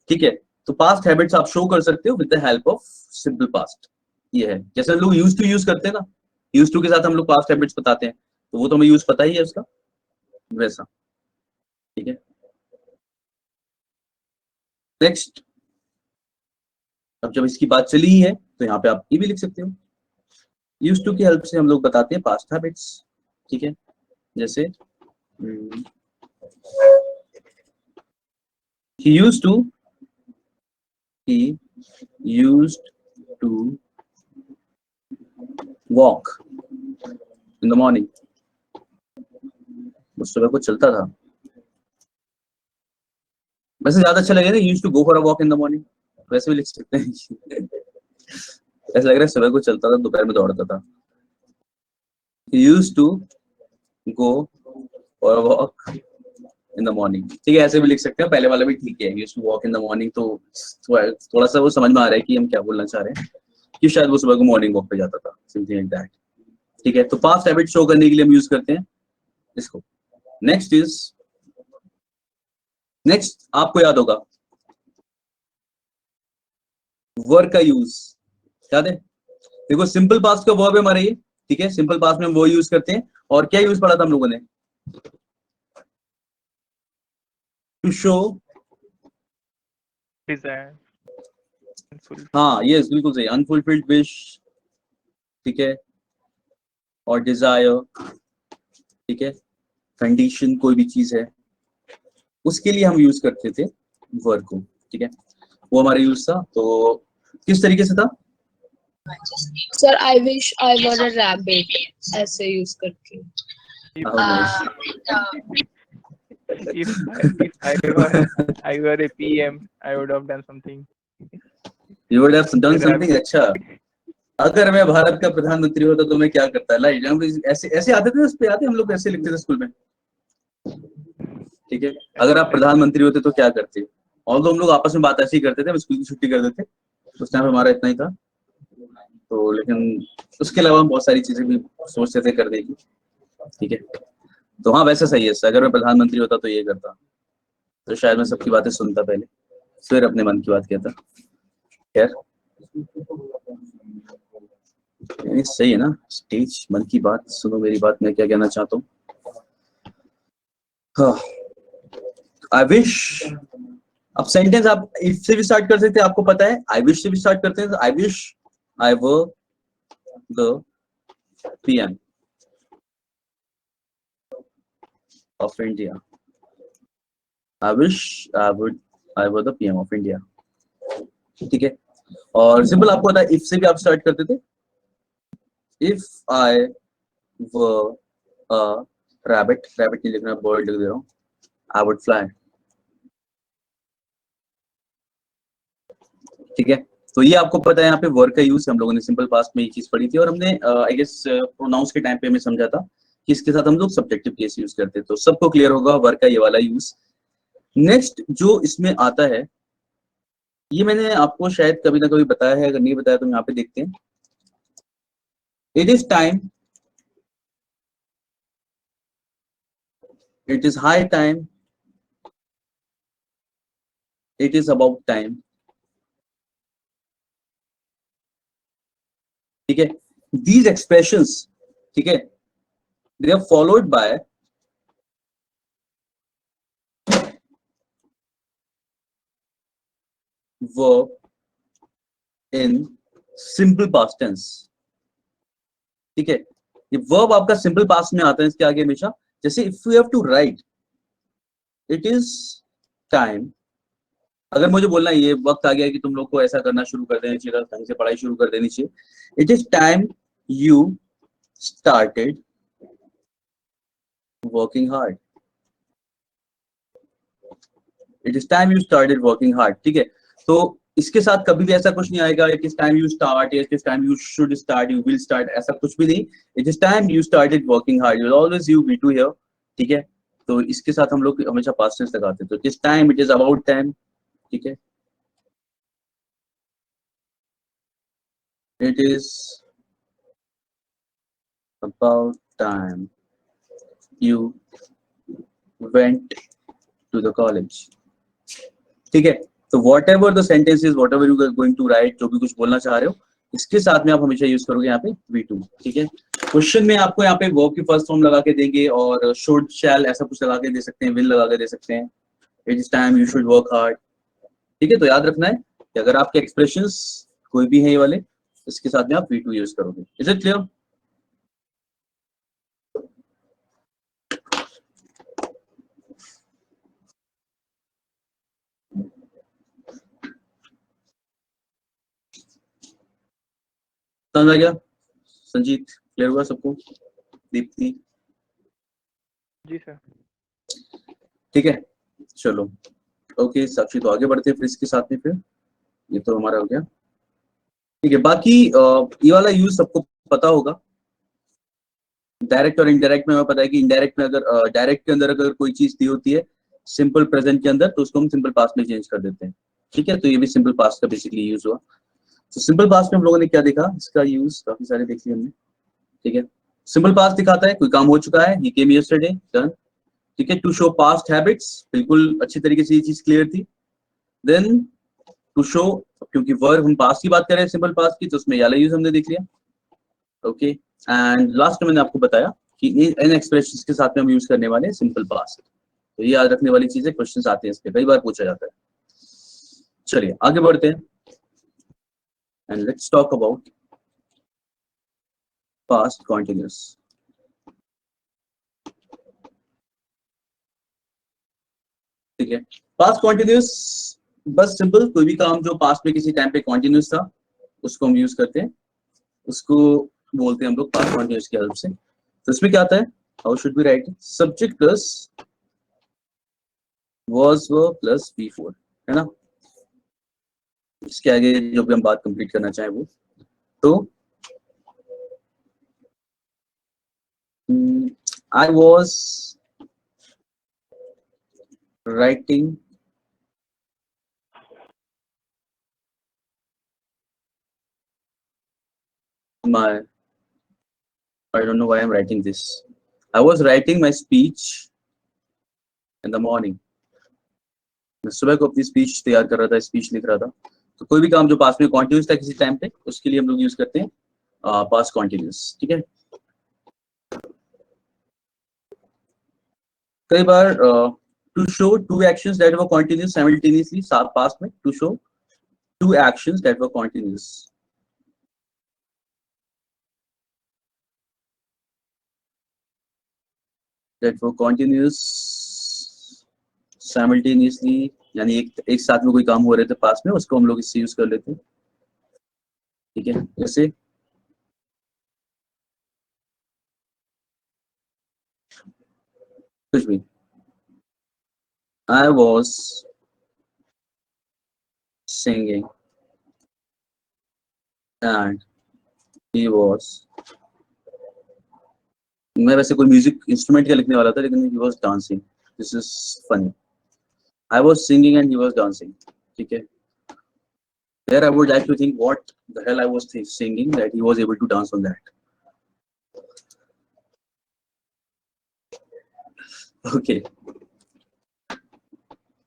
Speaker 1: ठीक है, तो पास्ट हैबिट्स आप शो कर सकते हो with the help of simple past. ये है, जैसे लोग यूज टू यूज करते हैं ना, यूज टू के साथ हम लोग पास्ट हैबिट्स बताते हैं, तो वो तो हमें यूज पता ही है उसका, वैसा। ठीक है, नेक्स्ट, अब जब इसकी बात चली ही है तो यहाँ पे आप ये भी लिख सकते हो, यूज टू की हेल्प से हम लोग बताते हैं पास्ट हैबिट्स। ठीक है, जैसे he used to walk in the morning, वो सुबह को चलता था। वैसे ज्यादा अच्छा लगेगा ना, used to go for a walk in the morning, वैसे भी लिख सकते हैं। ऐसा लग रहा है सुबह को चलता था, दोपहर में दौड़ता था। यूज्ड टू गो और वॉक इन द मॉर्निंग। ठीक है, ऐसे भी लिख सकते हैं, पहले वाला भी ठीक है, used to walk in the morning. तो थोड़ा सा वो समझ में आ रहा है कि हम क्या बोलना चाह रहे हैं, कि शायद वो सुबह को मॉर्निंग वॉक पे जाता था, समथिंग लाइक दैट। ठीक है, तो पास्ट हैबिट शो करने के लिए हम यूज करते हैं इसको। नेक्स्ट आपको याद होगा वर्क का यूज, याद है? देखो सिंपल पास्ट का वर्ब है हमारा ये, ठीक है, सिंपल पास्ट में हम वो यूज करते हैं। और क्या यूज पढ़ा था हम लोगों ने? टू शो,
Speaker 3: डिजायर,
Speaker 1: हाँ यस बिल्कुल सही, अनफुलफिल्ड विश, ठीक है, और डिजायर, ठीक है, कंडीशन कोई भी चीज है उसके लिए हम यूज करते थे वर्क को। ठीक है, वो हमारा यूज था। तो किस तरीके से था?
Speaker 2: Sir I wish I were a rabbit, ऐसे यूज करके।
Speaker 3: if I were a PM, I would have done something.
Speaker 1: You would have done something। अच्छा, अगर मैं भारत का प्रधानमंत्री होता तो मैं क्या करता? लाइक ऐसे ऐसे आते थे, उस पे आते हम लोग ऐसे लिखते थे स्कूल में। ठीक है, अगर आप प्रधानमंत्री होते तो क्या करते? और तो हम लोग आपस में बात ऐसे ही करते थे, स्कूल की छुट्टी कर देते, उस टाइम हमारा इतना ही था। तो लेकिन उसके अलावा हम बहुत सारी चीजें भी सोचते थे करने की। ठीक है, तो हाँ वैसे सही है, अगर मैं प्रधानमंत्री होता तो ये करता, तो शायद मैं सबकी बातें सुनता पहले, फिर अपने मन की बात कहता। खैर सही है ना, स्टेज मन की बात सुनो मेरी बात, मैं क्या कहना चाहता हूँ। आई विश, अब सेंटेंस आप इफ से भी स्टार्ट कर सकते हैं, आपको पता है, आई विश से भी स्टार्ट करते हैं। I wish I were the PM of India. I wish I were the PM of India. ठीक है, और सिंपल आपको पता है इफ से भी आप स्टार्ट करते थे। If I were a rabbit, rabbit नहीं लिखना, बर्ड लिख दे रहा हूँ, आई वुड फ्लाई। ठीक है, तो ये आपको पता है, यहाँ पे वर्क का यूज हम लोगों ने सिंपल पास्ट में ये चीज पढ़ी थी, और हमने आई गेस प्रोनाउंस के टाइम पे हमें समझा था कि इसके साथ हम लोग सब्जेक्टिव केस यूज करते हैं। तो सबको क्लियर होगा वर्क का ये वाला यूज। नेक्स्ट जो इसमें आता है, ये मैंने आपको शायद कभी ना कभी बताया है, अगर नहीं बताया तो यहाँ पे देखते हैं। It is time, it is high time, it is about time. ठीक है, दीज एक्सप्रेशंस, ठीक है, they are followed by verb in simple past tense. ठीक है, ये वर्ब आपका सिंपल पास्ट में आता है इसके आगे हमेशा। जैसे if you have to write it is time, अगर मुझे बोलना है ये वक्त आ गया है कि तुम लोग को ऐसा करना शुरू कर देना चाहिए, ढंग से पढ़ाई शुरू कर देनी चाहिए। It is time you started working hard. It is time you started working hard. ठीक है, तो इसके साथ कभी भी ऐसा कुछ नहीं आएगा it is time you start, it is time you should start, you will start, ऐसा कुछ भी नहीं। It is time you started working hard, you always you we to here. ठीक है, तो इसके साथ हम लोग हमेशा पास्ट टेंस लगाते हैं। तो it is time, it is about time. ठीक है, it is about time you went to the college. ठीक है, तो whatever the sentences, whatever you are going to write, जो भी कुछ बोलना चाह रहे हो, इसके साथ में आप हमेशा यूज करोगे यहाँ पे V2। ठीक है, क्वेश्चन में आपको यहाँ पे वर्ब की फर्स्ट फॉर्म लगा के देंगे, और शुड शैल ऐसा कुछ लगा के दे सकते हैं, विल लगा के दे सकते हैं। It is time you should work hard. ठीक है, तो याद रखना है कि अगर आपके एक्सप्रेशंस कोई भी है ये वाले, इसके साथ में आप V2 यूज करोगे। Is it clear? समझ आ गया? संजीत क्लियर हुआ सबको? दीप्ति?
Speaker 3: जी सर।
Speaker 1: ठीक है, चलो ओके साक्षी, तो आगे बढ़ते हैं फिर इसके साथ में। फिर ये तो हमारा हो गया। ठीक है, बाकी ये वाला यूज सबको पता होगा। डायरेक्ट और इनडायरेक्ट में हमें पता है कि इनडायरेक्ट में अगर डायरेक्ट के अंदर अगर कोई चीज दी होती है सिंपल प्रेजेंट के अंदर तो उसको हम सिंपल पास्ट में चेंज कर देते हैं। ठीक है, तो ये भी सिंपल पास्ट का बेसिकली यूज हुआ। तो सिंपल पास्ट में हम लोगों ने क्या देखा, इसका यूज काफी सारे देख लिया हमने। ठीक है, सिंपल पास्ट दिखाता है कोई काम हो चुका है, ही केम यस्टरडे, डन। ठीक है, टू शो पास्ट हैबिट्स, बिल्कुल अच्छी तरीके से ये चीज क्लियर थी। देन टू शो, क्योंकि वर्ब हम पास्ट की बात कर रहे हैं सिंपल पास्ट की, तो उसमें वाला यूज हमने देख लिया। ओके, एंड लास्ट में मैंने आपको बताया कि इन एक्सप्रेशंस के साथ में हम यूज करने वाले हैं सिंपल पास्ट। तो ये याद रखने वाली चीज है, क्वेश्चंस आते हैं इस पे, कई बार पूछा जाता है। चलिए आगे बढ़ते हैं and let's talk about past continuous. ठीक है, पास्ट कॉन्टिन्यूस बस सिंपल, कोई भी काम जो पास्ट में किसी टाइम पे कॉन्टिन्यूस था उसको हम यूज करते हैं, उसको बोलते हैं हम लोग पास्ट कॉन्टिन्यूस की हेल्प से। तो इसमें क्या आता है, how should be right, subject plus was verb plus V4, है ना। इसके आगे जो भी हम बात कंप्लीट करना चाहें वो, तो I was writing my, I don't know why I'm writing this. I was writing my speech in the morning. मैं सुबह को अपनी स्पीच तैयार कर रहा था, स्पीच लिख रहा था। तो कोई भी काम जो पास्ट में कॉन्टिन्यूस था किसी टाइम पे, उसके लिए हम लोग यूज करते हैं पास्ट कॉन्टिन्यूस। ठीक है, कई बार to show two actions that were continuous simultaneously, past में to show two actions that were continuous. that were continuous simultaneously, यानी एक साथ में कोई काम हो रहे थे पास में, उसको हम लोग इससे यूज कर लेते हैं। ठीक है, जैसे कुछ भी, I was singing and he was, मैं वैसे कोई म्यूजिक इंस्ट्रूमेंट का लिखने वाला था लेकिन he was dancing, this is funny, I was singing and he was dancing। ठीक है, there I would like to think what the hell I was singing that he was able to dance on that। okay,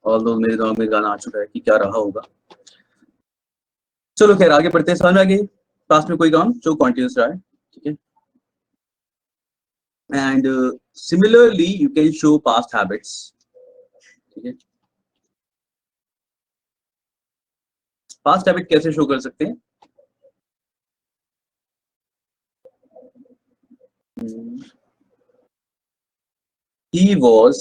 Speaker 1: although मेरे दिमाग में गाना आ चुका है कि क्या रहा होगा। चलो खैर आगे बढ़ते हैं, समझ में आ गई पास्ट में कोई काम जो कॉन्टिन्यूस रहा है। ठीक है, and similarly you can show past habits. ठीक है, पास्ट हैबिट कैसे शो कर सकते हैं, he was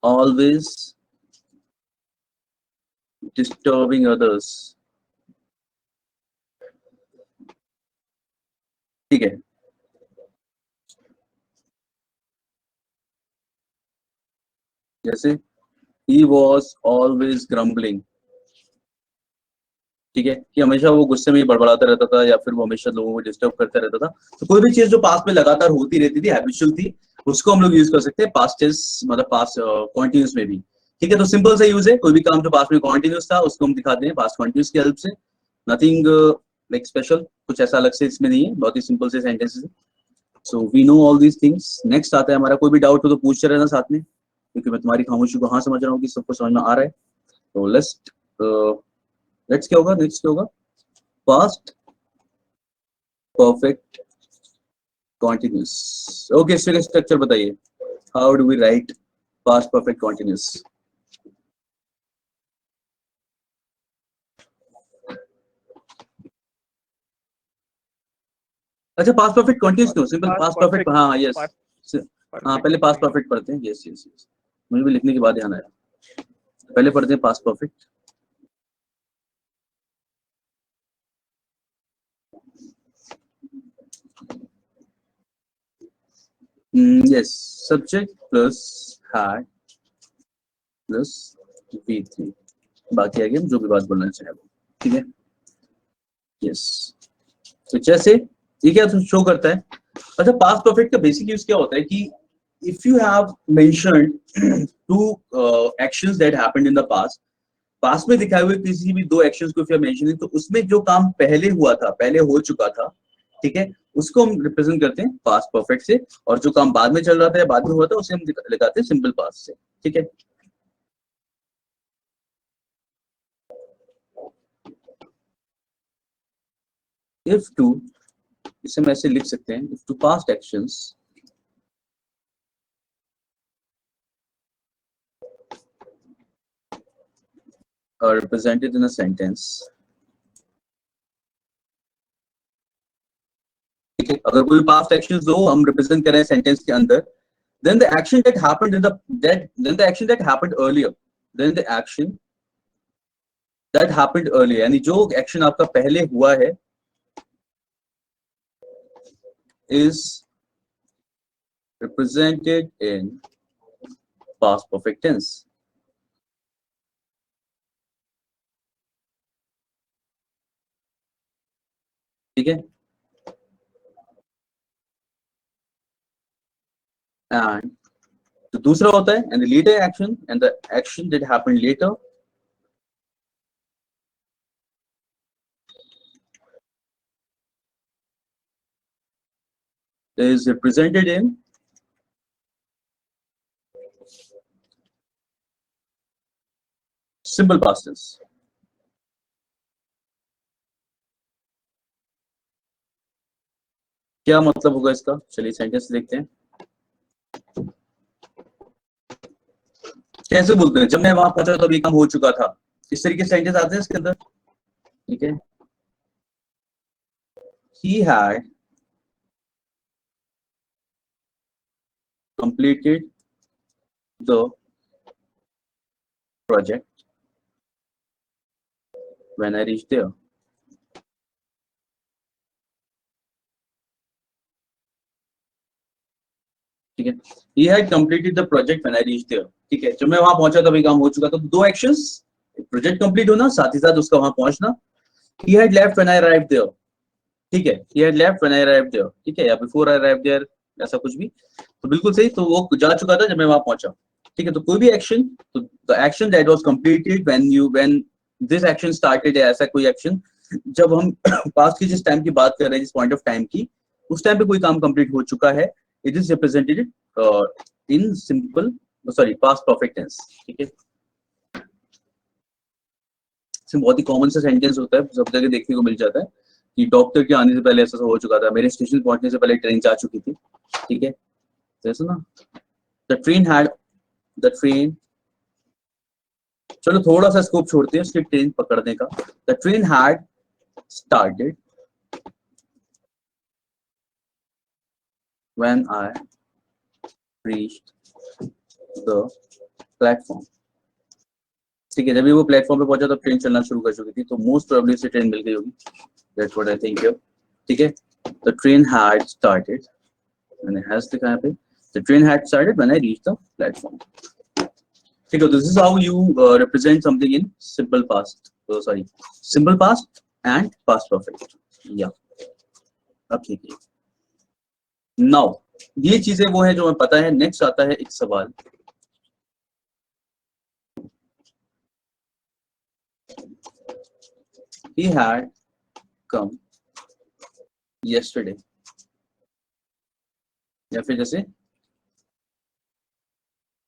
Speaker 1: always disturbing others। ठीक है, जैसे he was always grumbling। ठीक है, कि हमेशा वो गुस्से में ही बड़बड़ाता रहता था या फिर वो हमेशा लोगों को डिस्टर्ब करता रहता था। तो कोई भी चीज जो पास्ट में लगातार होती रहती थी, हैबिचुअल थी, उसको हम लोग यूज कर सकते हैं पास्ट टेंस, मतलब पास्ट कॉन्टिन्यूस में भी। ठीक है, तो सिंपल सा यूज है, कोई भी काम जो पास्ट में कॉन्टिन्यूस था उसको हम दिखाते हैं पास्ट कॉन्टिन्यूस की हेल्प से। नथिंग लाइक स्पेशल, कुछ ऐसा अलग से इसमें नहीं है, बहुत ही सिंपल से सेंटेंसेस है। So we know all these things. Next आता है हमारा, कोई भी डाउट हो तो पूछते रहना साथ में, क्योंकि मैं तुम्हारी खामोशी को हाँ समझ रहा हूँ कि सबको समझ में आ रहा है। तो लेट्स क्या होगा, नेक्स्ट क्या होगा, पास्ट परफेक्ट कॉन्टिन्यूस। ओके, इसका स्ट्रक्चर बताइए, how do we write past perfect continuous. अच्छा, पास्ट परफेक्ट कॉन्टिन्यूस क्यों, सिंपल पास्ट परफेक्ट, हाँ यस, हाँ पहले पास्ट परफेक्ट पढ़ते हैं, यस यस यस, मुझे भी लिखने के बाद ध्यान आया, पहले पढ़ते हैं past perfect. yes, subject plus had plus V3, बाकी आगे हम जो भी बात बोलना चाहे वो। ठीक है, यस। तो जैसे ये क्या शो करता है, अच्छा पास्ट परफेक्ट का बेसिक यूज क्या होता है कि if you have mentioned two actions that happened in the past, past में दिखाए हुए किसी भी दो एक्शंस को फिर मेंशनिंग, तो उसमें जो काम पहले हुआ था, पहले हो चुका था, ठीक है, उसको हम रिप्रेजेंट करते हैं पास्ट परफेक्ट से, और जो काम बाद में चल रहा था या बाद में हुआ था उसे हम लगाते हैं सिंपल पास्ट से, ठीक है। इफ टू, इसे हम ऐसे लिख सकते हैं, if two past actions are represented in a sentence, ठीक है, अगर कोई पास्ट एक्शंस दो हम रिप्रेजेंट कर रहे हैं सेंटेंस के अंदर, then the action that happened in then the action that happened earlier, then the action that happened earlier, यानी जो एक्शन आपका पहले हुआ है is represented in past perfect tense, ठीक है, and तो दूसरा होता है and the later action, and the action that happened later is represented in simple past tense। क्या मतलब होगा इसका, चलिए सेंटेंस देखते हैं। कैसे बोलते हैं, जब मैं वहां पहुंचा तो अभी काम हो चुका था, इस तरीके से सेंटेंस आते हैं इसके अंदर, ठीक है। He had completed the project when I reached there, ठीक है। He had completed the project when I reached there, ठीक है, जब मैं वहां पहुंचा तभी काम हो चुका था, तो दो एक्शंस, प्रोजेक्ट कंप्लीट होना, साथ ही साथ उसका वहां पहुंचना। He had left when I arrived there, ठीक है, he had left when I arrived there, ठीक है, या before I arrived there, ऐसा कुछ भी, तो बिल्कुल सही, तो वो जा चुका था जब मैं वहां पहुंचा, ठीक है। तो कोई भी एक्शन, तो the action that was completed when this action started, ऐसा कोई एक्शन जब हम पास्ट की जिस टाइम की बात कर रहे हैं, जिस पॉइंट ऑफ टाइम की, उस टाइम पे कोई काम कंप्लीट हो चुका है, it is represented in simple, sorry past perfect tense, ठीक है। बहुत ही कॉमन सा सेंटेंस होता है, सब जगह देखने को मिल जाता है कि डॉक्टर के आने से पहले ऐसा हो चुका था, मेरे स्टेशन पहुंचने से पहले ट्रेन जा चुकी थी, ठीक है, जैसे ना द ट्रेन, चलो थोड़ा सा स्कोप छोड़ते हैं उसके ट्रेन पकड़ने का। The train had started when I reached the platform, ठीक है, जब भी वो प्लेटफॉर्म पे पहुंचा तो ट्रेन चलना शुरू कर चुकी थी, तो मोस्ट प्रोबेबली से ट्रेन मिल गई होगी, that's what I think here, ठीक है। द ट्रेन हैड स्टार्टेड, मैंने हैज लिखा है पे, the train had started when I reached the platform, ठीक है। This is how you represent something in simple past, sorry simple past and past perfect, या अब ठीक है। नाउ ये चीजें वो है जो हमें पता है, नेक्स्ट आता है एक सवाल, he had come yesterday, या फिर जैसे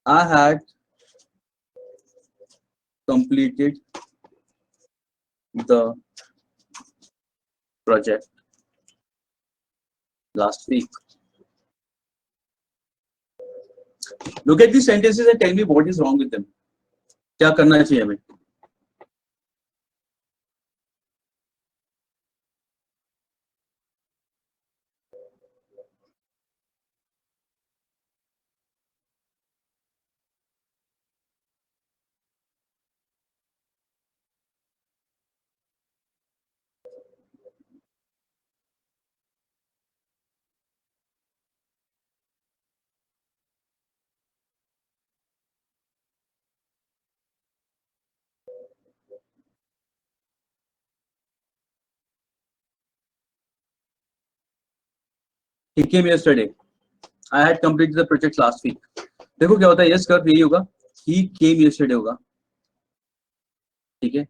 Speaker 1: I had completed the project last week. Look at these sentences and tell me what is wrong with them. क्या करना चाहिए हमें? he came yesterday. I had completed the project last week. देखो क्या होता है, yes कर यही होगा, he came yesterday होगा, ठीक है.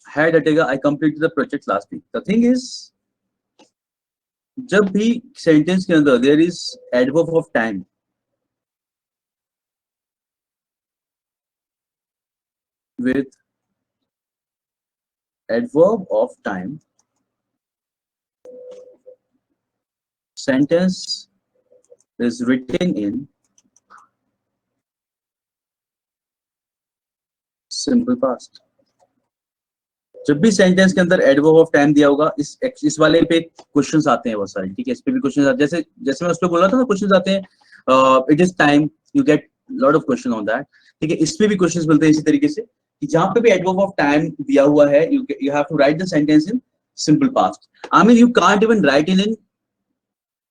Speaker 1: Had हटेगा, I completed the project last week. The thing is, जब भी सेंटेंस के अंदर there is adverb of time, with adverb of time, sentence is written in simple past. जब भी सेंटेंस के अंदर एडवर्ब ऑफ टाइम दिया होगा, इस वाले पे क्वेश्चंस आते हैं बहुत सारे, ठीक है. इस पे भी क्वेश्चंस आते हैं, जैसे मैं उस पे बोल रहा था ना, क्वेश्चंस आते हैं. It is time, you get lot of question on that, ठीक है. इस पे भी क्वेश्चंस मिलते हैं इसी तरीके से कि जहां पे भी एडवर्ब ऑफ टाइम दिया हुआ है, you have to write the sentence in simple past. I mean you can't even write in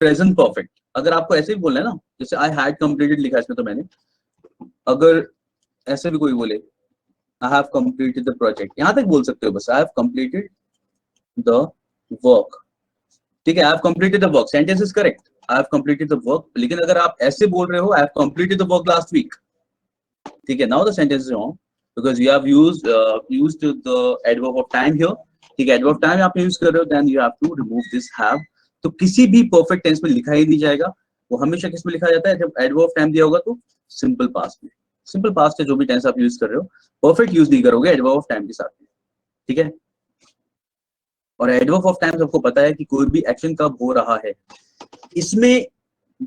Speaker 1: present perfect. अगर आपको ऐसे भी बोलना है ना, जैसे आई हैड कंप्लीटेड लिखा है इसमें, तो मैंने अगर ऐसे भी कोई बोले I have completed the project, यहाँ तक बोल सकते हो बस, I have completed the work, ठीक है. I have completed the work, sentence is correct, I have completed the work. लेकिन अगर आप ऐसे बोल रहे हो I have completed the work last week, ठीक है, now the sentence is wrong because you have used the adverb of time here, ठीक है. adverb of time आप यूज कर रहे हो, then you have to remove this have. तो किसी भी perfect tense में लिखा ही नहीं जाएगा, वो हमेशा किस में लिखा जाता है, जब adverb of time दिया होगा तो simple past में. सिंपल पास्ट है जो भी टेंस आप यूज कर रहे हो, परफेक्ट यूज नहीं करोगे एडवर्ब ऑफ टाइम के साथ में, ठीक है. और एडवर्ब ऑफ टाइम सबको पता है कि कोई भी एक्शन कब हो रहा है. इसमें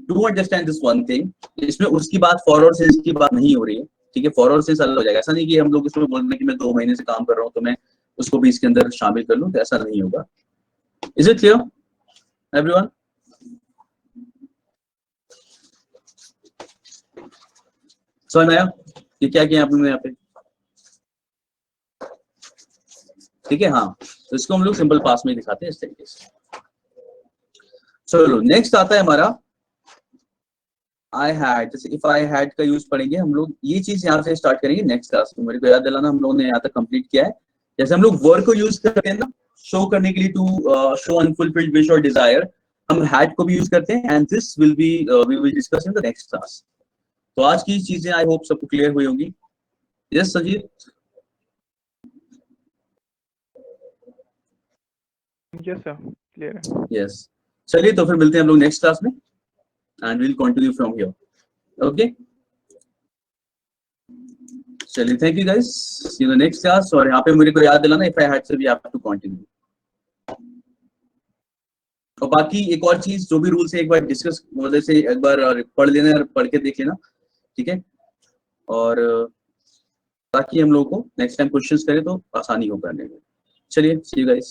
Speaker 1: do understand this one thing, इसमें उसकी बात फॉरवर्ड सेंस की बात नहीं हो रही है, ठीक है. फॉरवर्ड सेंस अलग हो जाएगा. ऐसा नहीं कि हम लोग इसमें बोल रहे हैं कि मैं 2 महीने से काम कर रहा हूँ तो मैं उसको भी इसके अंदर शामिल कर लूँ, तो ऐसा नहीं होगा. Is it clear everyone? समझ में आया ये क्या किया आपने यहाँ पे, ठीक है. हाँ, तो इसको हम लोग सिंपल पास्ट में दिखाते हैं इस तरीके से. चलो नेक्स्ट आता है हमारा आई हैड. जैसे इफ आई हैड का यूज पढ़ेंगे हम लोग, ये चीज यहाँ से स्टार्ट करेंगे नेक्स्ट क्लास में. मेरे को याद दिलाना, हम लोगों ने यहाँ तक कंप्लीट किया है. जैसे हम लोग वर्ड को यूज करते हैं ना शो करने के लिए, टू शो अनफुलफिल्ड विश और डिजायर, हम हैड को भी यूज करते हैं. And this will be we will discuss in the next class. तो आज की चीजें आई होप सबको क्लियर हुई होंगी. Yes Sanjeev?
Speaker 3: Yes sir, clear है.
Speaker 1: यस, चलिए तो फिर मिलते हैं हम लोग नेक्स्ट क्लास में and will continue from here. Okay, चलिए, thank you guys, see you in the next class. और यहाँ पे मेरे को याद दिलाना, इफ आई हैड से भी आप टू कंटिन्यू. और बाकी एक और चीज, जो भी रूल्स है एक बार डिस्कस, मतलब से एक बार पढ़ लेना और पढ़ के देख लेना, ठीक है. और ताकि हम लोगों को नेक्स्ट टाइम क्वेश्चंस करें तो आसानी हो करने में. चलिए, सी यू गाइस.